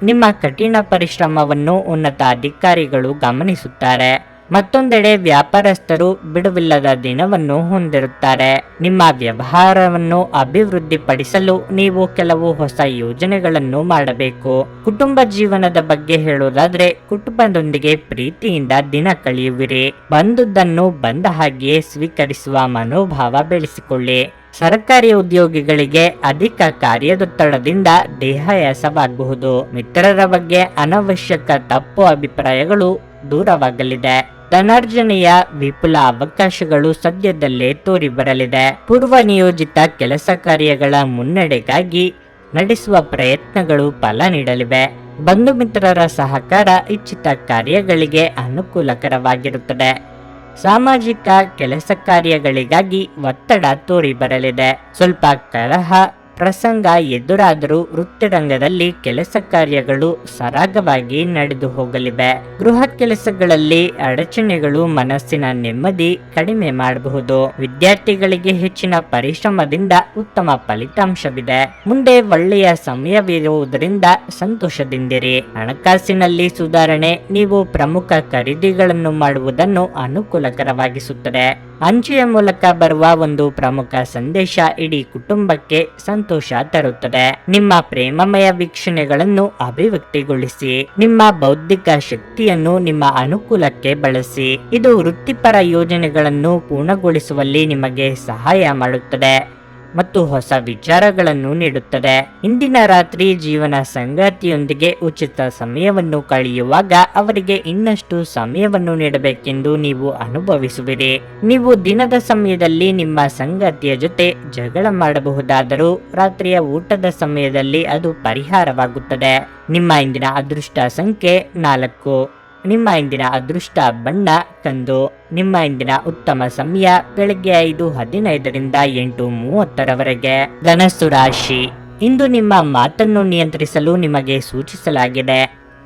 ನಿಮ್ಮ ಕಠಿಣ ಪರಿಶ್ರಮವನ್ನು ಉನ್ನತ ಅಧಿಕಾರಿಗಳು ಗಮನಿಸುತ್ತಾರೆ. ಮತ್ತೊಂದೆಡೆ ವ್ಯಾಪಾರಸ್ಥರು ಬಿಡುವಿಲ್ಲದ ದಿನವನ್ನು ಹೊಂದಿರುತ್ತಾರೆ. ನಿಮ್ಮ ವ್ಯವಹಾರವನ್ನು ಅಭಿವೃದ್ಧಿಪಡಿಸಲು ನೀವು ಕೆಲವು ಹೊಸ ಯೋಜನೆಗಳನ್ನು ಮಾಡಬೇಕು. ಕುಟುಂಬ ಜೀವನದ ಬಗ್ಗೆ ಹೇಳುವುದಾದ್ರೆ ಕುಟುಂಬದೊಂದಿಗೆ ಪ್ರೀತಿಯಿಂದ ದಿನ ಕಳೆಯುವಿರಿ. ಬಂದುದನ್ನು ಬಂದ ಹಾಗೆಯೇ ಸ್ವೀಕರಿಸುವ ಮನೋಭಾವ ಬೆಳೆಸಿಕೊಳ್ಳಿ. ಸರ್ಕಾರಿ ಉದ್ಯೋಗಿಗಳಿಗೆ ಅಧಿಕ ಕಾರ್ಯದೊತ್ತಡದಿಂದ ದೇಹಾಯಾಸವಾಗಬಹುದು. ಮಿತ್ರರ ಬಗ್ಗೆ ಅನವಶ್ಯಕ ತಪ್ಪು ಅಭಿಪ್ರಾಯಗಳು ದೂರವಾಗಲಿದೆ. ಧನಾರ್ಜನೆಯ ವಿಪುಲ ಅವಕಾಶಗಳು ಸದ್ಯದಲ್ಲೇ ತೋರಿ ಬರಲಿದೆ. ಪೂರ್ವ ನಿಯೋಜಿತ ಕೆಲಸ ಕಾರ್ಯಗಳ ಮುನ್ನಡೆಗಾಗಿ ನಡೆಸುವ ಪ್ರಯತ್ನಗಳು ಫಲ ನೀಡಲಿವೆ. ಬಂಧು ಮಿತ್ರರ ಸಹಕಾರ ಇಚ್ಛಿತ ಕಾರ್ಯಗಳಿಗೆ ಅನುಕೂಲಕರವಾಗಿರುತ್ತದೆ. ಸಾಮಾಜಿಕ ಕೆಲಸ ಕಾರ್ಯಗಳಿಗಾಗಿ ಒತ್ತಡ ತೋರಿ ಬರಲಿದೆ. ಸ್ವಲ್ಪ ಕಲಹ ಪ್ರಸಂಗ ಎದುರಾದರೂ ವೃತ್ತಿರಂಗದಲ್ಲಿ ಕೆಲಸ ಕಾರ್ಯಗಳು ಸರಾಗವಾಗಿ ನಡೆದು ಹೋಗಲಿವೆ. ಗೃಹ ಕೆಲಸಗಳಲ್ಲಿ ಅಡಚಣೆಗಳು ಮನಸ್ಸಿನ ನೆಮ್ಮದಿ ಕಡಿಮೆ ಮಾಡಬಹುದು. ವಿದ್ಯಾರ್ಥಿಗಳಿಗೆ ಹೆಚ್ಚಿನ ಪರಿಶ್ರಮದಿಂದ ಉತ್ತಮ ಫಲಿತಾಂಶವಿದೆ. ಮುಂದೆ ಒಳ್ಳೆಯ ಸಮಯವಿರುವುದರಿಂದ ಸಂತೋಷದಿಂದಿರಿ. ಹಣಕಾಸಿನಲ್ಲಿ ಸುಧಾರಣೆ ನೀವು ಪ್ರಮುಖ ಖರೀದಿಗಳನ್ನು ಮಾಡುವುದನ್ನು ಅನುಕೂಲಕರವಾಗಿಸುತ್ತದೆ. ಅಂಚೆಯ ಮೂಲಕ ಬರುವ ಒಂದು ಪ್ರಮುಖ ಸಂದೇಶ ಇಡೀ ಕುಟುಂಬಕ್ಕೆ ಸಂತೋಷ ತರುತ್ತದೆ. ನಿಮ್ಮ ಪ್ರೇಮಮಯ ವೀಕ್ಷಣೆಗಳನ್ನು ಅಭಿವ್ಯಕ್ತಿಗೊಳಿಸಿ. ನಿಮ್ಮ ಬೌದ್ಧಿಕ ಶಕ್ತಿಯನ್ನು ನಿಮ್ಮ ಅನುಕೂಲಕ್ಕೆ ಬಳಸಿ. ಇದು ವೃತ್ತಿಪರ ಯೋಜನೆಗಳನ್ನು ಪೂರ್ಣಗೊಳಿಸುವಲ್ಲಿ ನಿಮಗೆ ಸಹಾಯ ಮಾಡುತ್ತದೆ ಮತ್ತು ಹೊಸ ವಿಚಾರಗಳನ್ನು ನೀಡುತ್ತದೆ. ಇಂದಿನ ರಾತ್ರಿ ಜೀವನ ಸಂಗಾತಿಯೊಂದಿಗೆ ಉಚಿತ ಸಮಯವನ್ನು ಕಳೆಯುವಾಗ ಅವರಿಗೆ ಇನ್ನಷ್ಟು ಸಮಯವನ್ನು ನೀಡಬೇಕೆಂದು ನೀವು ಅನುಭವಿಸುವಿರಿ. ನೀವು ದಿನದ ಸಮಯದಲ್ಲಿ ನಿಮ್ಮ ಸಂಗಾತಿಯ ಜೊತೆ ಜಗಳ ಮಾಡಬಹುದಾದರೂ ರಾತ್ರಿಯ ಊಟದ ಸಮಯದಲ್ಲಿ ಅದು ಪರಿಹಾರವಾಗುತ್ತದೆ. ನಿಮ್ಮ ಇಂದಿನ ಅದೃಷ್ಟ ಸಂಖ್ಯೆ 4. ನಿಮ್ಮ ಇಂದಿನ ಅದೃಷ್ಟ ಬಣ್ಣ ಕಂದು. ನಿಮ್ಮ ಇಂದಿನ ಉತ್ತಮ ಸಮಯ ಬೆಳಗ್ಗೆ 5:15ರಿಂದ 8:30ರವರೆಗೆ. ಧನಸ್ಸು ರಾಶಿ. ಇಂದು ನಿಮ್ಮ ಮಾತನ್ನು ನಿಯಂತ್ರಿಸಲು ನಿಮಗೆ ಸೂಚಿಸಲಾಗಿದೆ.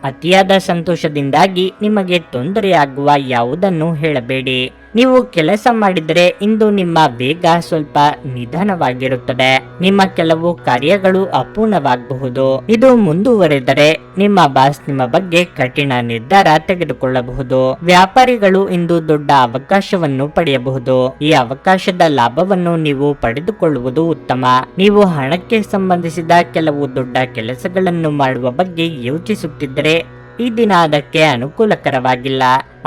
ಅತಿಯಾದ ಸಂತೋಷದಿಂದಾಗಿ ನಿಮಗೆ ತೊಂದರೆಯಾಗುವ ಯಾವುದನ್ನು ಹೇಳಬೇಡಿ. ನೀವು ಕೆಲಸ ಮಾಡಿದರೆ ಇಂದು ನಿಮ್ಮ ವೇಗ ಸ್ವಲ್ಪ ನಿಧಾನವಾಗಿರುತ್ತದೆ. ನಿಮ್ಮ ಕೆಲವು ಕಾರ್ಯಗಳು ಅಪೂರ್ಣವಾಗಬಹುದು. ಇದು ಮುಂದುವರೆದರೆ ನಿಮ್ಮ ಬಾಸ್ ನಿಮ್ಮ ಬಗ್ಗೆ ಕಠಿಣ ನಿರ್ಧಾರ ತೆಗೆದುಕೊಳ್ಳಬಹುದು. ವ್ಯಾಪಾರಿಗಳು ಇಂದು ದೊಡ್ಡ ಅವಕಾಶವನ್ನು ಪಡೆಯಬಹುದು. ಈ ಅವಕಾಶದ ಲಾಭವನ್ನು ನೀವು ಪಡೆದುಕೊಳ್ಳುವುದು ಉತ್ತಮ. ನೀವು ಹಣಕ್ಕೆ ಸಂಬಂಧಿಸಿದ ಕೆಲವು ದೊಡ್ಡ ಕೆಲಸಗಳನ್ನು ಮಾಡುವ ಬಗ್ಗೆ ಯೋಚಿಸುತ್ತಿದ್ದರೆ ಈ ದಿನ ಅದಕ್ಕೆ ಅನುಕೂಲಕರವಾಗಿಲ್ಲ.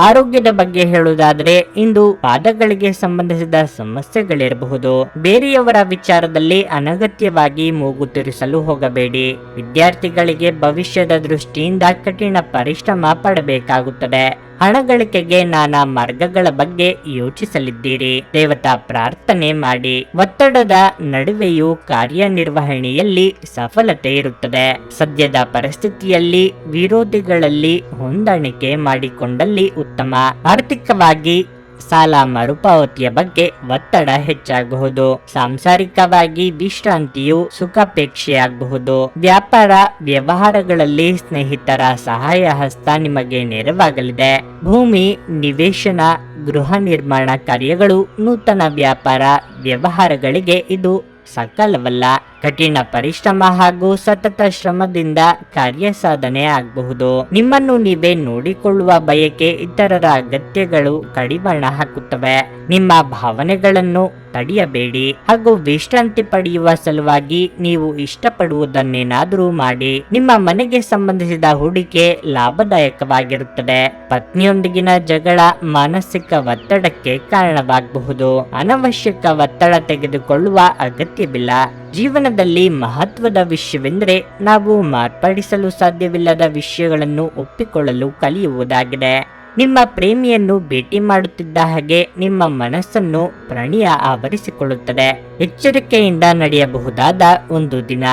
ಆರೋಗ್ಯದ ಬಗ್ಗೆ ಹೇಳುವುದಾದರೆ ಇಂದು ಪಾದಗಳಿಗೆ ಸಂಬಂಧಿಸಿದ ಸಮಸ್ಯೆಗಳಿರಬಹುದು. ಬೇರೆಯವರ ವಿಚಾರದಲ್ಲಿ ಅನಗತ್ಯವಾಗಿ ಮೂಗು ತಿರುಸಲು ಹೋಗಬೇಡಿ. ವಿದ್ಯಾರ್ಥಿಗಳಿಗೆ ಭವಿಷ್ಯದ ದೃಷ್ಟಿಯಿಂದ ಕಠಿಣ ಪರಿಶ್ರಮ ಪಡಬೇಕಾಗುತ್ತದೆ. ಹಣ ಗಳಿಕೆಗೆ ನಾನಾ ಮಾರ್ಗಗಳ ಬಗ್ಗೆ ಯೋಚಿಸಲಿದ್ದೀರಿ. ದೇವತಾ ಪ್ರಾರ್ಥನೆ ಮಾಡಿ. ಒತ್ತಡದ ನಡುವೆಯೂ ಕಾರ್ಯನಿರ್ವಹಣೆಯಲ್ಲಿ ಸಫಲತೆ ಇರುತ್ತದೆ. ಸದ್ಯದ ಪರಿಸ್ಥಿತಿಯಲ್ಲಿ ವಿರೋಧಿಗಳಲ್ಲಿ ಹೊಂದಾಣಿಕೆ ಮಾಡಿಕೊಂಡಲ್ಲಿ ಉತ್ತಮ. ಆರ್ಥಿಕವಾಗಿ ಸಾಲ ಮರುಪಾವತಿಯ ಬಗ್ಗೆ ಒತ್ತಡ ಹೆಚ್ಚಾಗಬಹುದು. ಸಾಂಸಾರಿಕವಾಗಿ ವಿಶ್ರಾಂತಿಯು ಸುಖಾಪೇಕ್ಷೆಯಾಗಬಹುದು. ವ್ಯಾಪಾರ ವ್ಯವಹಾರಗಳಲ್ಲಿ ಸ್ನೇಹಿತರ ಸಹಾಯ ಹಸ್ತ ನಿಮಗೆ ನೆರವಾಗಲಿದೆ. ಭೂಮಿ ನಿವೇಶನ ಗೃಹ ನಿರ್ಮಾಣ ಕಾರ್ಯಗಳು ನೂತನ ವ್ಯಾಪಾರ ವ್ಯವಹಾರಗಳಿಗೆ ಇದು ಸಕಾಲವಲ್ಲ. ಕಠಿಣ ಪರಿಶ್ರಮ ಹಾಗೂ ಸತತ ಶ್ರಮದಿಂದ ಕಾರ್ಯ ಸಾಧನೆ ಆಗಬಹುದು. ನಿಮ್ಮನ್ನು ನೀವೇ ನೋಡಿಕೊಳ್ಳುವ ಬಯಕೆ ಇತರರ ಅಗತ್ಯಗಳು ಕಡಿವಾಣ ಹಾಕುತ್ತವೆ. ನಿಮ್ಮ ಭಾವನೆಗಳನ್ನು ತಡೆಯಬೇಡಿ ಹಾಗೂ ವಿಶ್ರಾಂತಿ ಪಡೆಯುವ ಸಲುವಾಗಿ ನೀವು ಇಷ್ಟಪಡುವುದನ್ನೇನಾದರೂ ಮಾಡಿ. ನಿಮ್ಮ ಮನೆಗೆ ಸಂಬಂಧಿಸಿದ ಹೂಡಿಕೆ ಲಾಭದಾಯಕವಾಗಿರುತ್ತದೆ. ಪತ್ನಿಯೊಂದಿಗಿನ ಜಗಳ ಮಾನಸಿಕ ಒತ್ತಡಕ್ಕೆ ಕಾರಣವಾಗಬಹುದು. ಅನವಶ್ಯಕ ಒತ್ತಡ ತೆಗೆದುಕೊಳ್ಳುವ ಅಗತ್ಯವಿಲ್ಲ. ಜೀವನದಲ್ಲಿ ಮಹತ್ವದ ವಿಷಯವೆಂದರೆ ನಾವು ಮಾರ್ಪಡಿಸಲು ಸಾಧ್ಯವಿಲ್ಲದ ವಿಷಯಗಳನ್ನು ಒಪ್ಪಿಕೊಳ್ಳಲು ಕಲಿಯುವುದಾಗಿದೆ. ನಿಮ್ಮ ಪ್ರೇಮಿಯನ್ನು ಭೇಟಿ ಮಾಡುತ್ತಿದ್ದ ಹಾಗೆ ನಿಮ್ಮ ಮನಸ್ಸನ್ನು ಪ್ರಣಯ ಆವರಿಸಿಕೊಳ್ಳುತ್ತದೆ. ಎಚ್ಚರಿಕೆಯಿಂದ ನಡೆಯಬಹುದಾದ ಒಂದು ದಿನ.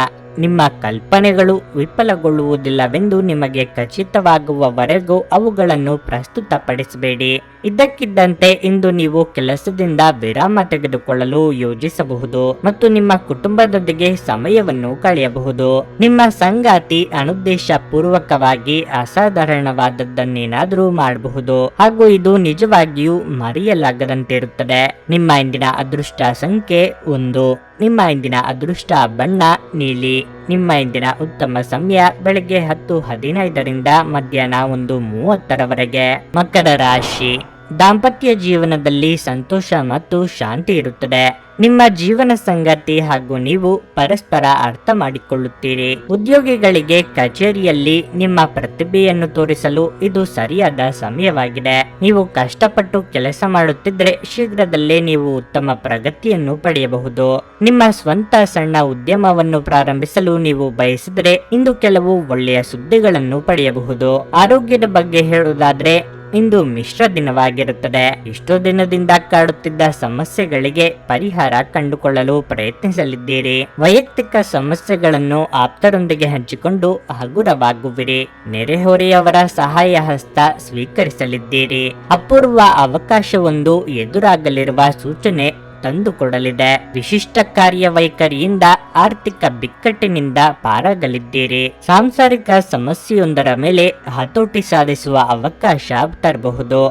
ನಿಮ್ಮ ಕಲ್ಪನೆಗಳು ವಿಫಲಗೊಳ್ಳುವುದಿಲ್ಲವೆಂದು ನಿಮಗೆ ಖಚಿತವಾಗುವವರೆಗೂ ಅವುಗಳನ್ನು ಪ್ರಸ್ತುತಪಡಿಸಬೇಡಿ. ಇದ್ದಕ್ಕಿದ್ದಂತೆ ಇಂದು ನೀವು ಕೆಲಸದಿಂದ ವಿರಾಮ ತೆಗೆದುಕೊಳ್ಳಲು ಯೋಜಿಸಬಹುದು ಮತ್ತು ನಿಮ್ಮ ಕುಟುಂಬದೊಂದಿಗೆ ಸಮಯವನ್ನು ಕಳೆಯಬಹುದು. ನಿಮ್ಮ ಸಂಗಾತಿ ಅನುದ್ದೇಶ ಪೂರ್ವಕವಾಗಿ ಅಸಾಧಾರಣವಾದದ್ದನ್ನೇನಾದರೂ ಮಾಡಬಹುದು ಹಾಗೂ ಇದು ನಿಜವಾಗಿಯೂ ಮರೆಯಲಾಗದಂತಿರುತ್ತದೆ. ನಿಮ್ಮ ಇಂದಿನ ಅದೃಷ್ಟ ಸಂಖ್ಯೆ 1. ನಿಮ್ಮ ಇಂದಿನ ಅದೃಷ್ಟ ಬಣ್ಣ ನೀಲಿ. ನಿಮ್ಮ ಇಂದಿನ ಉತ್ತಮ ಸಮಯ ಬೆಳಗ್ಗೆ 10:15ರಿಂದ ಮಧ್ಯಾಹ್ನ 1:30ರವರೆಗೆ. ಮಕರ ರಾಶಿ. ದಾಂಪತ್ಯ ಜೀವನದಲ್ಲಿ ಸಂತೋಷ ಮತ್ತು ಶಾಂತಿ ಇರುತ್ತದೆ. ನಿಮ್ಮ ಜೀವನ ಸಂಗಾತಿ ಹಾಗೂ ನೀವು ಪರಸ್ಪರ ಅರ್ಥ ಮಾಡಿಕೊಳ್ಳುತ್ತೀರಿ. ಉದ್ಯೋಗಿಗಳಿಗೆ ಕಚೇರಿಯಲ್ಲಿ ನಿಮ್ಮ ಪ್ರತಿಭೆಯನ್ನು ತೋರಿಸಲು ಇದು ಸರಿಯಾದ ಸಮಯವಾಗಿದೆ. ನೀವು ಕಷ್ಟಪಟ್ಟು ಕೆಲಸ ಮಾಡುತ್ತಿದ್ದರೆ ಶೀಘ್ರದಲ್ಲೇ ನೀವು ಉತ್ತಮ ಪ್ರಗತಿಯನ್ನು ಪಡೆಯಬಹುದು. ನಿಮ್ಮ ಸ್ವಂತ ಸಣ್ಣ ಉದ್ಯಮವನ್ನು ಪ್ರಾರಂಭಿಸಲು ನೀವು ಬಯಸಿದರೆ ಇಂದು ಕೆಲವು ಒಳ್ಳೆಯ ಸುದ್ದಿಗಳನ್ನು ಪಡೆಯಬಹುದು. ಆರೋಗ್ಯದ ಬಗ್ಗೆ ಹೇಳುವುದಾದ್ರೆ ಇಂದು ಮಿಶ್ರ ದಿನವಾಗಿರುತ್ತದೆ. ಇಷ್ಟೋ ದಿನದಿಂದ ಕಾಡುತ್ತಿದ್ದ ಸಮಸ್ಯೆಗಳಿಗೆ ಪರಿಹಾರ ಕಂಡುಕೊಳ್ಳಲು ಪ್ರಯತ್ನಿಸಲಿದ್ದೀರಿ. ವೈಯಕ್ತಿಕ ಸಮಸ್ಯೆಗಳನ್ನು ಆಪ್ತರೊಂದಿಗೆ ಹಂಚಿಕೊಂಡು ಹಗುರವಾಗುವಿರಿ. ನೆರೆಹೊರೆಯವರ ಸಹಾಯ ಹಸ್ತ ಸ್ವೀಕರಿಸಲಿದ್ದೀರಿ. ಅಪೂರ್ವ ಅವಕಾಶವೊಂದು ಎದುರಾಗಲಿರುವ ಸೂಚನೆ ತಂದುಕೊಡಲಿದೆ. ವಿಶಿಷ್ಟ ಕಾರ್ಯವೈಖರಿಯಿಂದ ಆರ್ಥಿಕ ಬಿಕ್ಕಟ್ಟಿನಿಂದ ಪಾರಾಗಲಿದ್ದೀರಿ. ಸಾಂಸಾರಿಕ ಸಮಸ್ಯೆಯೊಂದರ ಮೇಲೆ ಹತೋಟಿ ಸಾಧಿಸುವ ಅವಕಾಶ ತರಬಹುದು.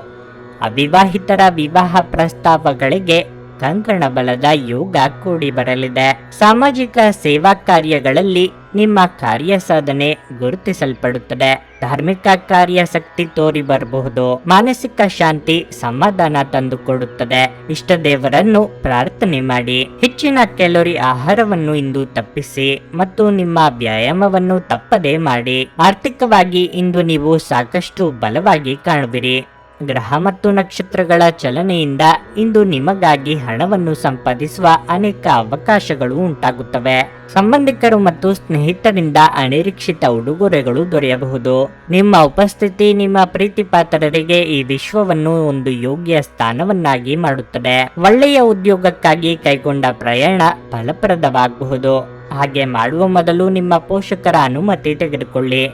ಅವಿವಾಹಿತರ ವಿವಾಹ ಪ್ರಸ್ತಾವಗಳಿಗೆ ಕಂಕಣ ಬಲದ ಯೋಗ ಕೂಡಿ ಬರಲಿದೆ. ಸಾಮಾಜಿಕ ಸೇವಾ ಕಾರ್ಯಗಳಲ್ಲಿ ನಿಮ್ಮ ಕಾರ್ಯ ಸಾಧನೆ ಗುರುತಿಸಲ್ಪಡುತ್ತದೆ. ಧಾರ್ಮಿಕ ಕಾರ್ಯಾಸಕ್ತಿ ತೋರಿ ಬರಬಹುದು. ಮಾನಸಿಕ ಶಾಂತಿ ಸಮಾಧಾನ ತಂದುಕೊಡುತ್ತದೆ. ಇಷ್ಟ ದೇವರನ್ನು ಪ್ರಾರ್ಥನೆ ಮಾಡಿ. ಹೆಚ್ಚಿನ ಕ್ಯಾಲೋರಿ ಆಹಾರವನ್ನು ಇಂದು ತಪ್ಪಿಸಿ ಮತ್ತು ನಿಮ್ಮ ವ್ಯಾಯಾಮವನ್ನು ತಪ್ಪದೇ ಮಾಡಿ. ಆರ್ಥಿಕವಾಗಿ ಇಂದು ನೀವು ಸಾಕಷ್ಟು ಬಲವಾಗಿ ಕಾಣುವಿರಿ. ಗ್ರಹ ಮತ್ತು ನಕ್ಷತ್ರಗಳ ಚಲನೆಯಿಂದ ಇಂದು ನಿಮಗಾಗಿ ಹಣವನ್ನು ಸಂಪಾದಿಸುವ ಅನೇಕ ಅವಕಾಶಗಳು ಉಂಟಾಗುತ್ತವೆ. ಸಂಬಂಧಿಕರು ಮತ್ತು ಸ್ನೇಹಿತರಿಂದ ಅನಿರೀಕ್ಷಿತ ಉಡುಗೊರೆಗಳು ದೊರೆಯಬಹುದು. ನಿಮ್ಮ ಉಪಸ್ಥಿತಿ ನಿಮ್ಮ ಪ್ರೀತಿ ಪಾತ್ರರಿಗೆ ಈ ವಿಶ್ವವನ್ನು ಒಂದು ಯೋಗ್ಯ ಸ್ಥಾನವನ್ನಾಗಿ ಮಾಡುತ್ತದೆ. ಒಳ್ಳೆಯ ಉದ್ಯೋಗಕ್ಕಾಗಿ ಕೈಗೊಂಡ ಪ್ರಯಾಣ ಫಲಪ್ರದವಾಗಬಹುದು. ಹಾಗೆ ಮಾಡುವ ಮೊದಲು ನಿಮ್ಮ ಪೋಷಕರ ಅನುಮತಿ ತೆಗೆದುಕೊಳ್ಳಿ.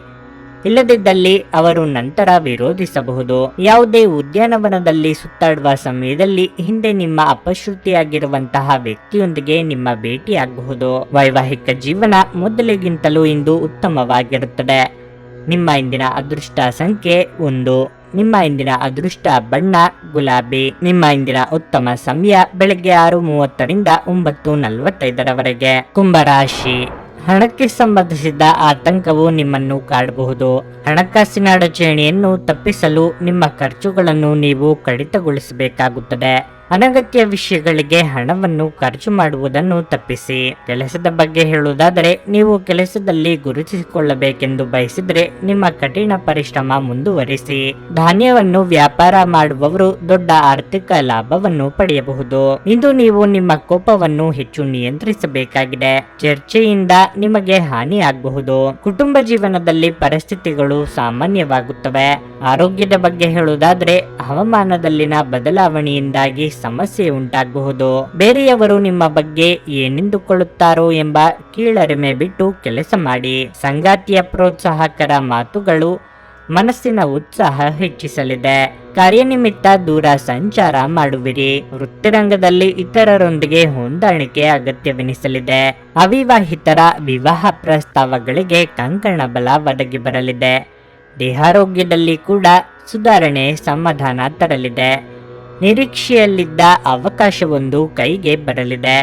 ಇಲ್ಲದಿದ್ದಲ್ಲಿ ಅವರು ನಂತರ ವಿರೋಧಿಸಬಹುದು. ಯಾವುದೇ ಉದ್ಯಾನವನದಲ್ಲಿ ಸುತ್ತಾಡುವ ಸಮಯದಲ್ಲಿ ಹಿಂದೆ ನಿಮ್ಮ ಅಪಶ್ರುತಿಯಾಗಿರುವಂತಹ ವ್ಯಕ್ತಿಯೊಂದಿಗೆ ನಿಮ್ಮ ಭೇಟಿಯಾಗಬಹುದು. ವೈವಾಹಿಕ ಜೀವನ ಮೊದಲಿಗಿಂತಲೂ ಇಂದು ಉತ್ತಮವಾಗಿರುತ್ತದೆ. ನಿಮ್ಮ ಇಂದಿನ ಅದೃಷ್ಟ ಸಂಖ್ಯೆ 1. ನಿಮ್ಮ ಇಂದಿನ ಅದೃಷ್ಟ ಬಣ್ಣ ಗುಲಾಬಿ. ನಿಮ್ಮ ಇಂದಿನ ಉತ್ತಮ ಸಮಯ ಬೆಳಗ್ಗೆ 6:30ರಿಂದ 9:45ರವರೆಗೆ. ಕುಂಭರಾಶಿ. ಹಣಕ್ಕೆ ಸಂಬಂಧಿಸಿದ ಆತಂಕವು ನಿಮ್ಮನ್ನು ಕಾಡಬಹುದು. ಹಣಕಾಸಿನ ಅಡಚಣೆಯನ್ನು ತಪ್ಪಿಸಲು ನಿಮ್ಮ ಖರ್ಚುಗಳನ್ನು ನೀವು ಕಡಿತಗೊಳಿಸಬೇಕಾಗುತ್ತದೆ. ಅನಗತ್ಯ ವಿಷಯಗಳಿಗೆ ಹಣವನ್ನು ಖರ್ಚು ಮಾಡುವುದನ್ನು ತಪ್ಪಿಸಿ. ಕೆಲಸದ ಬಗ್ಗೆ ಹೇಳುವುದಾದರೆ, ನೀವು ಕೆಲಸದಲ್ಲಿ ಗುರುತಿಸಿಕೊಳ್ಳಬೇಕೆಂದು ಬಯಸಿದರೆ ನಿಮ್ಮ ಕಠಿಣ ಪರಿಶ್ರಮ ಮುಂದುವರಿಸಿ. ಧಾನ್ಯವನ್ನು ವ್ಯಾಪಾರ ಮಾಡುವವರು ದೊಡ್ಡ ಆರ್ಥಿಕ ಲಾಭವನ್ನು ಪಡೆಯಬಹುದು. ಇಂದು ನೀವು ನಿಮ್ಮ ಕೋಪವನ್ನು ಹೆಚ್ಚು ನಿಯಂತ್ರಿಸಬೇಕಾಗಿದೆ. ಚರ್ಚೆಯಿಂದ ನಿಮಗೆ ಹಾನಿಯಾಗಬಹುದು. ಕುಟುಂಬ ಜೀವನದಲ್ಲಿ ಪರಿಸ್ಥಿತಿಗಳು ಸಾಮಾನ್ಯವಾಗುತ್ತವೆ. ಆರೋಗ್ಯದ ಬಗ್ಗೆ ಹೇಳುವುದಾದರೆ, ಹವಾಮಾನದಲ್ಲಿನ ಬದಲಾವಣೆಯಿಂದಾಗಿ ಸಮಸ್ಯೆ ಉಂಟಾಗಬಹುದು. ಬೇರೆಯವರು ನಿಮ್ಮ ಬಗ್ಗೆ ಏನೆಂದುಕೊಳ್ಳುತ್ತಾರೋ ಎಂಬ ಕೀಳರಿಮೆ ಬಿಟ್ಟು ಕೆಲಸ ಮಾಡಿ. ಸಂಗಾತಿಯ ಪ್ರೋತ್ಸಾಹಕರ ಮಾತುಗಳು ಮನಸ್ಸಿನ ಉತ್ಸಾಹ ಹೆಚ್ಚಿಸಲಿದೆ. ಕಾರ್ಯನಿಮಿತ್ತ ದೂರ ಸಂಚಾರ ಮಾಡುವಿರಿ. ವೃತ್ತಿರಂಗದಲ್ಲಿ ಇತರರೊಂದಿಗೆ ಹೊಂದಾಣಿಕೆ ಅಗತ್ಯವೆನಿಸಲಿದೆ. ಅವಿವಾಹಿತರ ವಿವಾಹ ಪ್ರಸ್ತಾವಗಳಿಗೆ ಕಂಕಣ ಬಲ ಒದಗಿ ಬರಲಿದೆ. ದೇಹಾರೋಗ್ಯದಲ್ಲಿ ಕೂಡ ಸುಧಾರಣೆ ಸಮಾಧಾನ ತರಲಿದೆ. ನಿರೀಕ್ಷೆಯಲ್ಲಿದ್ದ ಅವಕಾಶವೊಂದು ಕೈಗೆ ಬರಲಿದೆ.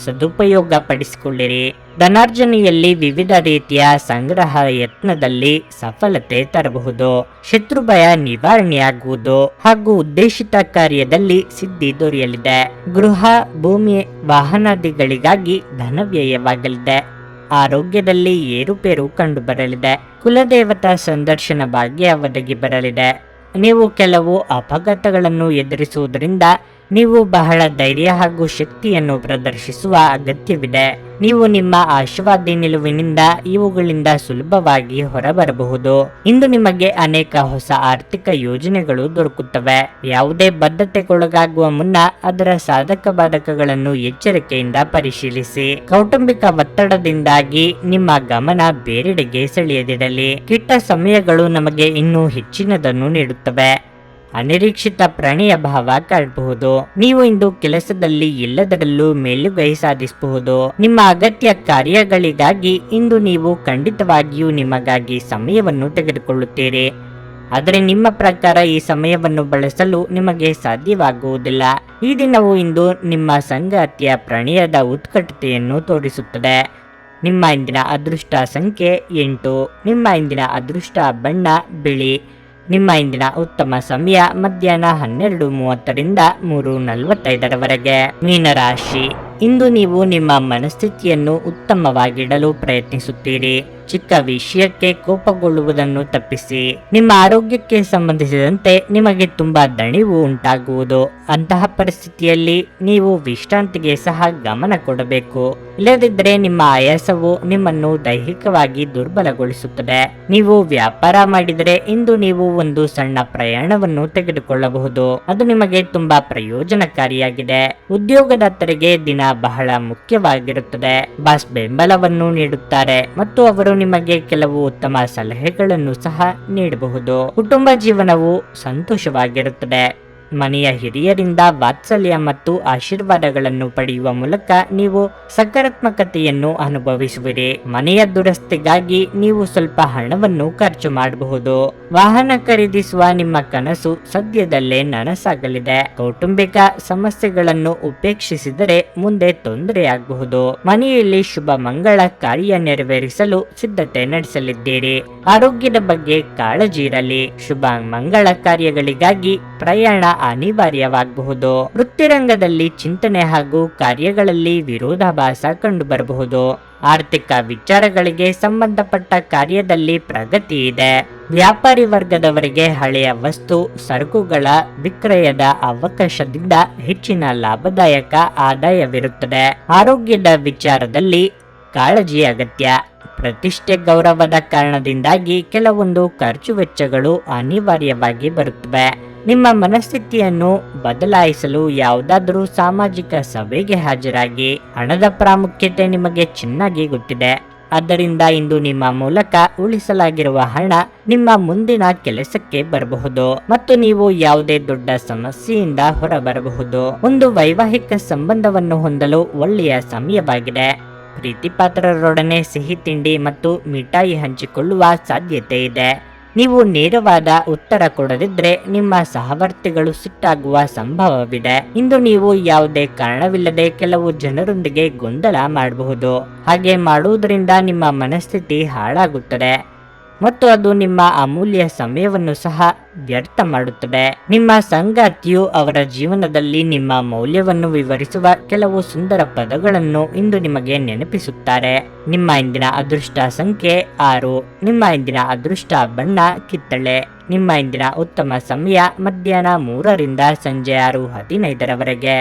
ಸದುಪಯೋಗ ಪಡಿಸಿಕೊಳ್ಳಿರಿ. ಧನಾರ್ಜನೆಯಲ್ಲಿ ವಿವಿಧ ರೀತಿಯ ಸಂಗ್ರಹ ಯತ್ನದಲ್ಲಿ ಸಫಲತೆ ತರಬಹುದು. ಶತ್ರುಭಯ ನಿವಾರಣೆಯಾಗುವುದು ಹಾಗೂ ಉದ್ದೇಶಿತ ಕಾರ್ಯದಲ್ಲಿ ಸಿದ್ಧಿ ದೊರೆಯಲಿದೆ. ಗೃಹ, ಭೂಮಿ, ವಾಹನಾದಿಗಳಿಗಾಗಿ ಧನವ್ಯಯವಾಗಲಿದೆ. ಆರೋಗ್ಯದಲ್ಲಿ ಏರುಪೇರು ಕಂಡುಬರಲಿದೆ. ಕುಲದೇವತಾ ಸಂದರ್ಶನ ಭಾಗ್ಯ ಒದಗಿ ಬರಲಿದೆ. ನೀವು ಕೆಲವು ಅಪಘಾತಗಳನ್ನು ಎದುರಿಸುವುದರಿಂದ ನೀವು ಬಹಳ ಧೈರ್ಯ ಹಾಗೂ ಶಕ್ತಿಯನ್ನು ಪ್ರದರ್ಶಿಸುವ ಅಗತ್ಯವಿದೆ. ನೀವು ನಿಮ್ಮ ಆಶಾವಾದಿ ನಿಲುವಿನಿಂದ ಇವುಗಳಿಂದ ಸುಲಭವಾಗಿ ಹೊರಬರಬಹುದು. ಇಂದು ನಿಮಗೆ ಅನೇಕ ಹೊಸ ಆರ್ಥಿಕ ಯೋಜನೆಗಳು ದೊರಕುತ್ತವೆ. ಯಾವುದೇ ಬದ್ಧತೆಗೊಳಗಾಗುವ ಮುನ್ನ ಅದರ ಸಾಧಕ ಬಾಧಕಗಳನ್ನು ಎಚ್ಚರಿಕೆಯಿಂದ ಪರಿಶೀಲಿಸಿ. ಕೌಟುಂಬಿಕ ಒತ್ತಡದಿಂದಾಗಿ ನಿಮ್ಮ ಗಮನ ಬೇರೆಡೆಗೆ ಸೆಳೆಯದಿರಲಿ. ಕೆಟ್ಟ ಸಮಯಗಳು ನಮಗೆ ಇನ್ನೂ ಹೆಚ್ಚಿನದನ್ನು ನೀಡುತ್ತವೆ. ಅನಿರೀಕ್ಷಿತ ಪ್ರಣಯ ಭಾವ ಕಾಡಬಹುದು. ನೀವು ಇಂದು ಕೆಲಸದಲ್ಲಿ ಎಲ್ಲದರಲ್ಲೂ ಮೇಲುಗೈ ಸಾಧಿಸಬಹುದು. ನಿಮ್ಮ ಅಗತ್ಯ ಕಾರ್ಯಗಳಿಗಾಗಿ ಇಂದು ನೀವು ಖಂಡಿತವಾಗಿಯೂ ನಿಮಗಾಗಿ ಸಮಯವನ್ನು ತೆಗೆದುಕೊಳ್ಳುತ್ತೀರಿ. ಆದರೆ ನಿಮ್ಮ ಪ್ರಕಾರ ಈ ಸಮಯವನ್ನು ಬಳಸಲು ನಿಮಗೆ ಸಾಧ್ಯವಾಗುವುದಿಲ್ಲ. ಈ ದಿನವು ಇಂದು ನಿಮ್ಮ ಸಂಗಾತಿಯ ಪ್ರಣಯದ ಉತ್ಕಟತೆಯನ್ನು ತೋರಿಸುತ್ತದೆ. ನಿಮ್ಮ ಇಂದಿನ ಅದೃಷ್ಟ ಸಂಖ್ಯೆ 8. ನಿಮ್ಮ ಇಂದಿನ ಅದೃಷ್ಟ ಬಣ್ಣ ಬಿಳಿ. ನಿಮ್ಮ ಇಂದಿನ ಉತ್ತಮ ಸಮಯ ಮಧ್ಯಾಹ್ನ 12:30ರಿಂದ 3:45ರವರೆಗೆ. ಮೀನರಾಶಿ. ಇಂದು ನೀವು ನಿಮ್ಮ ಮನಸ್ಥಿತಿಯನ್ನು ಉತ್ತಮವಾಗಿಡಲು ಪ್ರಯತ್ನಿಸುತ್ತೀರಿ. ಚಿಕ್ಕ ವಿಷಯಕ್ಕೆ ಕೋಪಗೊಳ್ಳುವುದನ್ನು ತಪ್ಪಿಸಿ. ನಿಮ್ಮ ಆರೋಗ್ಯಕ್ಕೆ ಸಂಬಂಧಿಸಿದಂತೆ ನಿಮಗೆ ತುಂಬಾ ದಣಿವು ಉಂಟಾಗುವುದು. ಅಂತಹ ಪರಿಸ್ಥಿತಿಯಲ್ಲಿ ನೀವು ವಿಶ್ರಾಂತಿಗೆ ಸಹ ಗಮನ ಕೊಡಬೇಕು. ಇಲ್ಲದಿದ್ದರೆ ನಿಮ್ಮ ಆಯಾಸವು ನಿಮ್ಮನ್ನು ದೈಹಿಕವಾಗಿ ದುರ್ಬಲಗೊಳಿಸುತ್ತದೆ. ನೀವು ವ್ಯಾಪಾರ ಮಾಡಿದರೆ ಇಂದು ನೀವು ಒಂದು ಸಣ್ಣ ಪ್ರಯಾಣವನ್ನು ತೆಗೆದುಕೊಳ್ಳಬಹುದು. ಅದು ನಿಮಗೆ ತುಂಬಾ ಪ್ರಯೋಜನಕಾರಿಯಾಗಿದೆ. ಉದ್ಯೋಗದಾತರಿಗೆ ದಿನ ಬಹಳ ಮುಖ್ಯವಾಗಿರುತ್ತದೆ. ಬಾಸ್ ಬೆಂಬಲವನ್ನು ನೀಡುತ್ತಾರೆ ಮತ್ತು ಅವರು ನಿಮಗೆ ಕೆಲವು ಉತ್ತಮ ಸಲಹೆಗಳನ್ನು ಸಹ ನೀಡಬಹುದು. ಕುಟುಂಬ ಜೀವನವು ಸಂತೋಷವಾಗಿರುತ್ತದೆ. ಮನೆಯ ಹಿರಿಯರಿಂದ ವಾತ್ಸಲ್ಯ ಮತ್ತು ಆಶೀರ್ವಾದಗಳನ್ನು ಪಡೆಯುವ ಮೂಲಕ ನೀವು ಸಕಾರಾತ್ಮಕತೆಯನ್ನು ಅನುಭವಿಸುವಿರಿ. ಮನೆಯ ದುರಸ್ತಿಗಾಗಿ ನೀವು ಸ್ವಲ್ಪ ಹಣವನ್ನು ಖರ್ಚು ಮಾಡಬಹುದು. ವಾಹನ ಖರೀದಿಸುವ ನಿಮ್ಮ ಕನಸು ಸದ್ಯದಲ್ಲೇ ನನಸಾಗಲಿದೆ. ಕೌಟುಂಬಿಕ ಸಮಸ್ಯೆಗಳನ್ನು ಉಪೇಕ್ಷಿಸಿದರೆ ಮುಂದೆ ತೊಂದರೆಯಾಗಬಹುದು. ಮನೆಯಲ್ಲಿ ಶುಭ ಮಂಗಳ ಕಾರ್ಯ ನೆರವೇರಿಸಲು ಸಿದ್ಧತೆ ನಡೆಸಲಿದ್ದೀರಿ. ಆರೋಗ್ಯದ ಬಗ್ಗೆ ಕಾಳಜಿ ಇರಲಿ. ಶುಭ ಮಂಗಳ ಕಾರ್ಯಗಳಿಗಾಗಿ ಪ್ರಯಾಣ ಅನಿವಾರ್ಯವಾಗಬಹುದು. ವೃತ್ತಿರಂಗದಲ್ಲಿ ಚಿಂತನೆ ಹಾಗೂ ಕಾರ್ಯಗಳಲ್ಲಿ ವಿರೋಧಾಭಾಸ ಕಂಡುಬರಬಹುದು. ಆರ್ಥಿಕ ವಿಚಾರಗಳಿಗೆ ಸಂಬಂಧಪಟ್ಟ ಕಾರ್ಯದಲ್ಲಿ ಪ್ರಗತಿ ಇದೆ. ವ್ಯಾಪಾರಿ ವರ್ಗದವರಿಗೆ ಹಳೆಯ ವಸ್ತು ಸರಕುಗಳ ವಿಕ್ರಯದ ಅವಕಾಶದಿಂದ ಹೆಚ್ಚಿನ ಲಾಭದಾಯಕ ಆದಾಯವಿರುತ್ತದೆ. ಆರೋಗ್ಯದ ವಿಚಾರದಲ್ಲಿ ಕಾಳಜಿ ಅಗತ್ಯ. ಪ್ರತಿಷ್ಠೆ ಗೌರವದ ಕಾರಣದಿಂದಾಗಿ ಕೆಲವೊಂದು ಖರ್ಚು ವೆಚ್ಚಗಳು ಅನಿವಾರ್ಯವಾಗಿ ಬರುತ್ತವೆ. ನಿಮ್ಮ ಮನಸ್ಥಿತಿಯನ್ನು ಬದಲಾಯಿಸಲು ಯಾವುದಾದರೂ ಸಾಮಾಜಿಕ ಸಭೆಗೆ ಹಾಜರಾಗಿ. ಹಣದ ಪ್ರಾಮುಖ್ಯತೆ ನಿಮಗೆ ಚೆನ್ನಾಗಿ ಗೊತ್ತಿದೆ. ಆದ್ದರಿಂದ ಇಂದು ನಿಮ್ಮ ಮೂಲಕ ಉಳಿಸಲಾಗಿರುವ ಹಣ ನಿಮ್ಮ ಮುಂದಿನ ಕೆಲಸಕ್ಕೆ ಬರಬಹುದು ಮತ್ತು ನೀವು ಯಾವುದೇ ದೊಡ್ಡ ಸಮಸ್ಯೆಯಿಂದ ಹೊರಬರಬಹುದು. ಒಂದು ವೈವಾಹಿಕ ಸಂಬಂಧವನ್ನು ಹೊಂದಲು ಒಳ್ಳೆಯ ಸಮಯವಾಗಿದೆ. ಪ್ರೀತಿ ಪಾತ್ರರೊಡನೆ ಸಿಹಿ ತಿಂಡಿ ಮತ್ತು ಮಿಠಾಯಿ ಹಂಚಿಕೊಳ್ಳುವ ಸಾಧ್ಯತೆ ಇದೆ. ನೀವು ನೇರವಾದ ಉತ್ತರ ಕೊಡದಿದ್ರೆ ನಿಮ್ಮ ಸಹವರ್ತಿಗಳು ಸಿಟ್ಟಾಗುವ ಸಂಭವವಿದೆ. ಇಂದು ನೀವು ಯಾವುದೇ ಕಾರಣವಿಲ್ಲದೆ ಕೆಲವು ಜನರೊಂದಿಗೆ ಗೊಂದಲ ಮಾಡಬಹುದು. ಹಾಗೆ ಮಾಡುವುದರಿಂದ ನಿಮ್ಮ ಮನಸ್ಥಿತಿ ಹಾಳಾಗುತ್ತದೆ ಮತ್ತು ಅದು ನಿಮ್ಮ ಅಮೂಲ್ಯ ಸಮಯವನ್ನು ಸಹ ವ್ಯರ್ಥ ಮಾಡುತ್ತದೆ. ನಿಮ್ಮ ಸಂಗಾತಿಯು ಅವರ ಜೀವನದಲ್ಲಿ ನಿಮ್ಮ ಮೌಲ್ಯವನ್ನು ವಿವರಿಸುವ ಕೆಲವು ಸುಂದರ ಪದಗಳನ್ನು ಇಂದು ನಿಮಗೆ ನೆನಪಿಸುತ್ತಾರೆ. ನಿಮ್ಮ ಇಂದಿನ ಅದೃಷ್ಟ ಸಂಖ್ಯೆ 6. ನಿಮ್ಮ ಇಂದಿನ ಅದೃಷ್ಟ ಬಣ್ಣ ಕಿತ್ತಳೆ. ನಿಮ್ಮ ಇಂದಿನ ಉತ್ತಮ ಸಮಯ ಮಧ್ಯಾಹ್ನ 3 ರಿಂದ ಸಂಜೆ 6:15 ರವರೆಗೆ.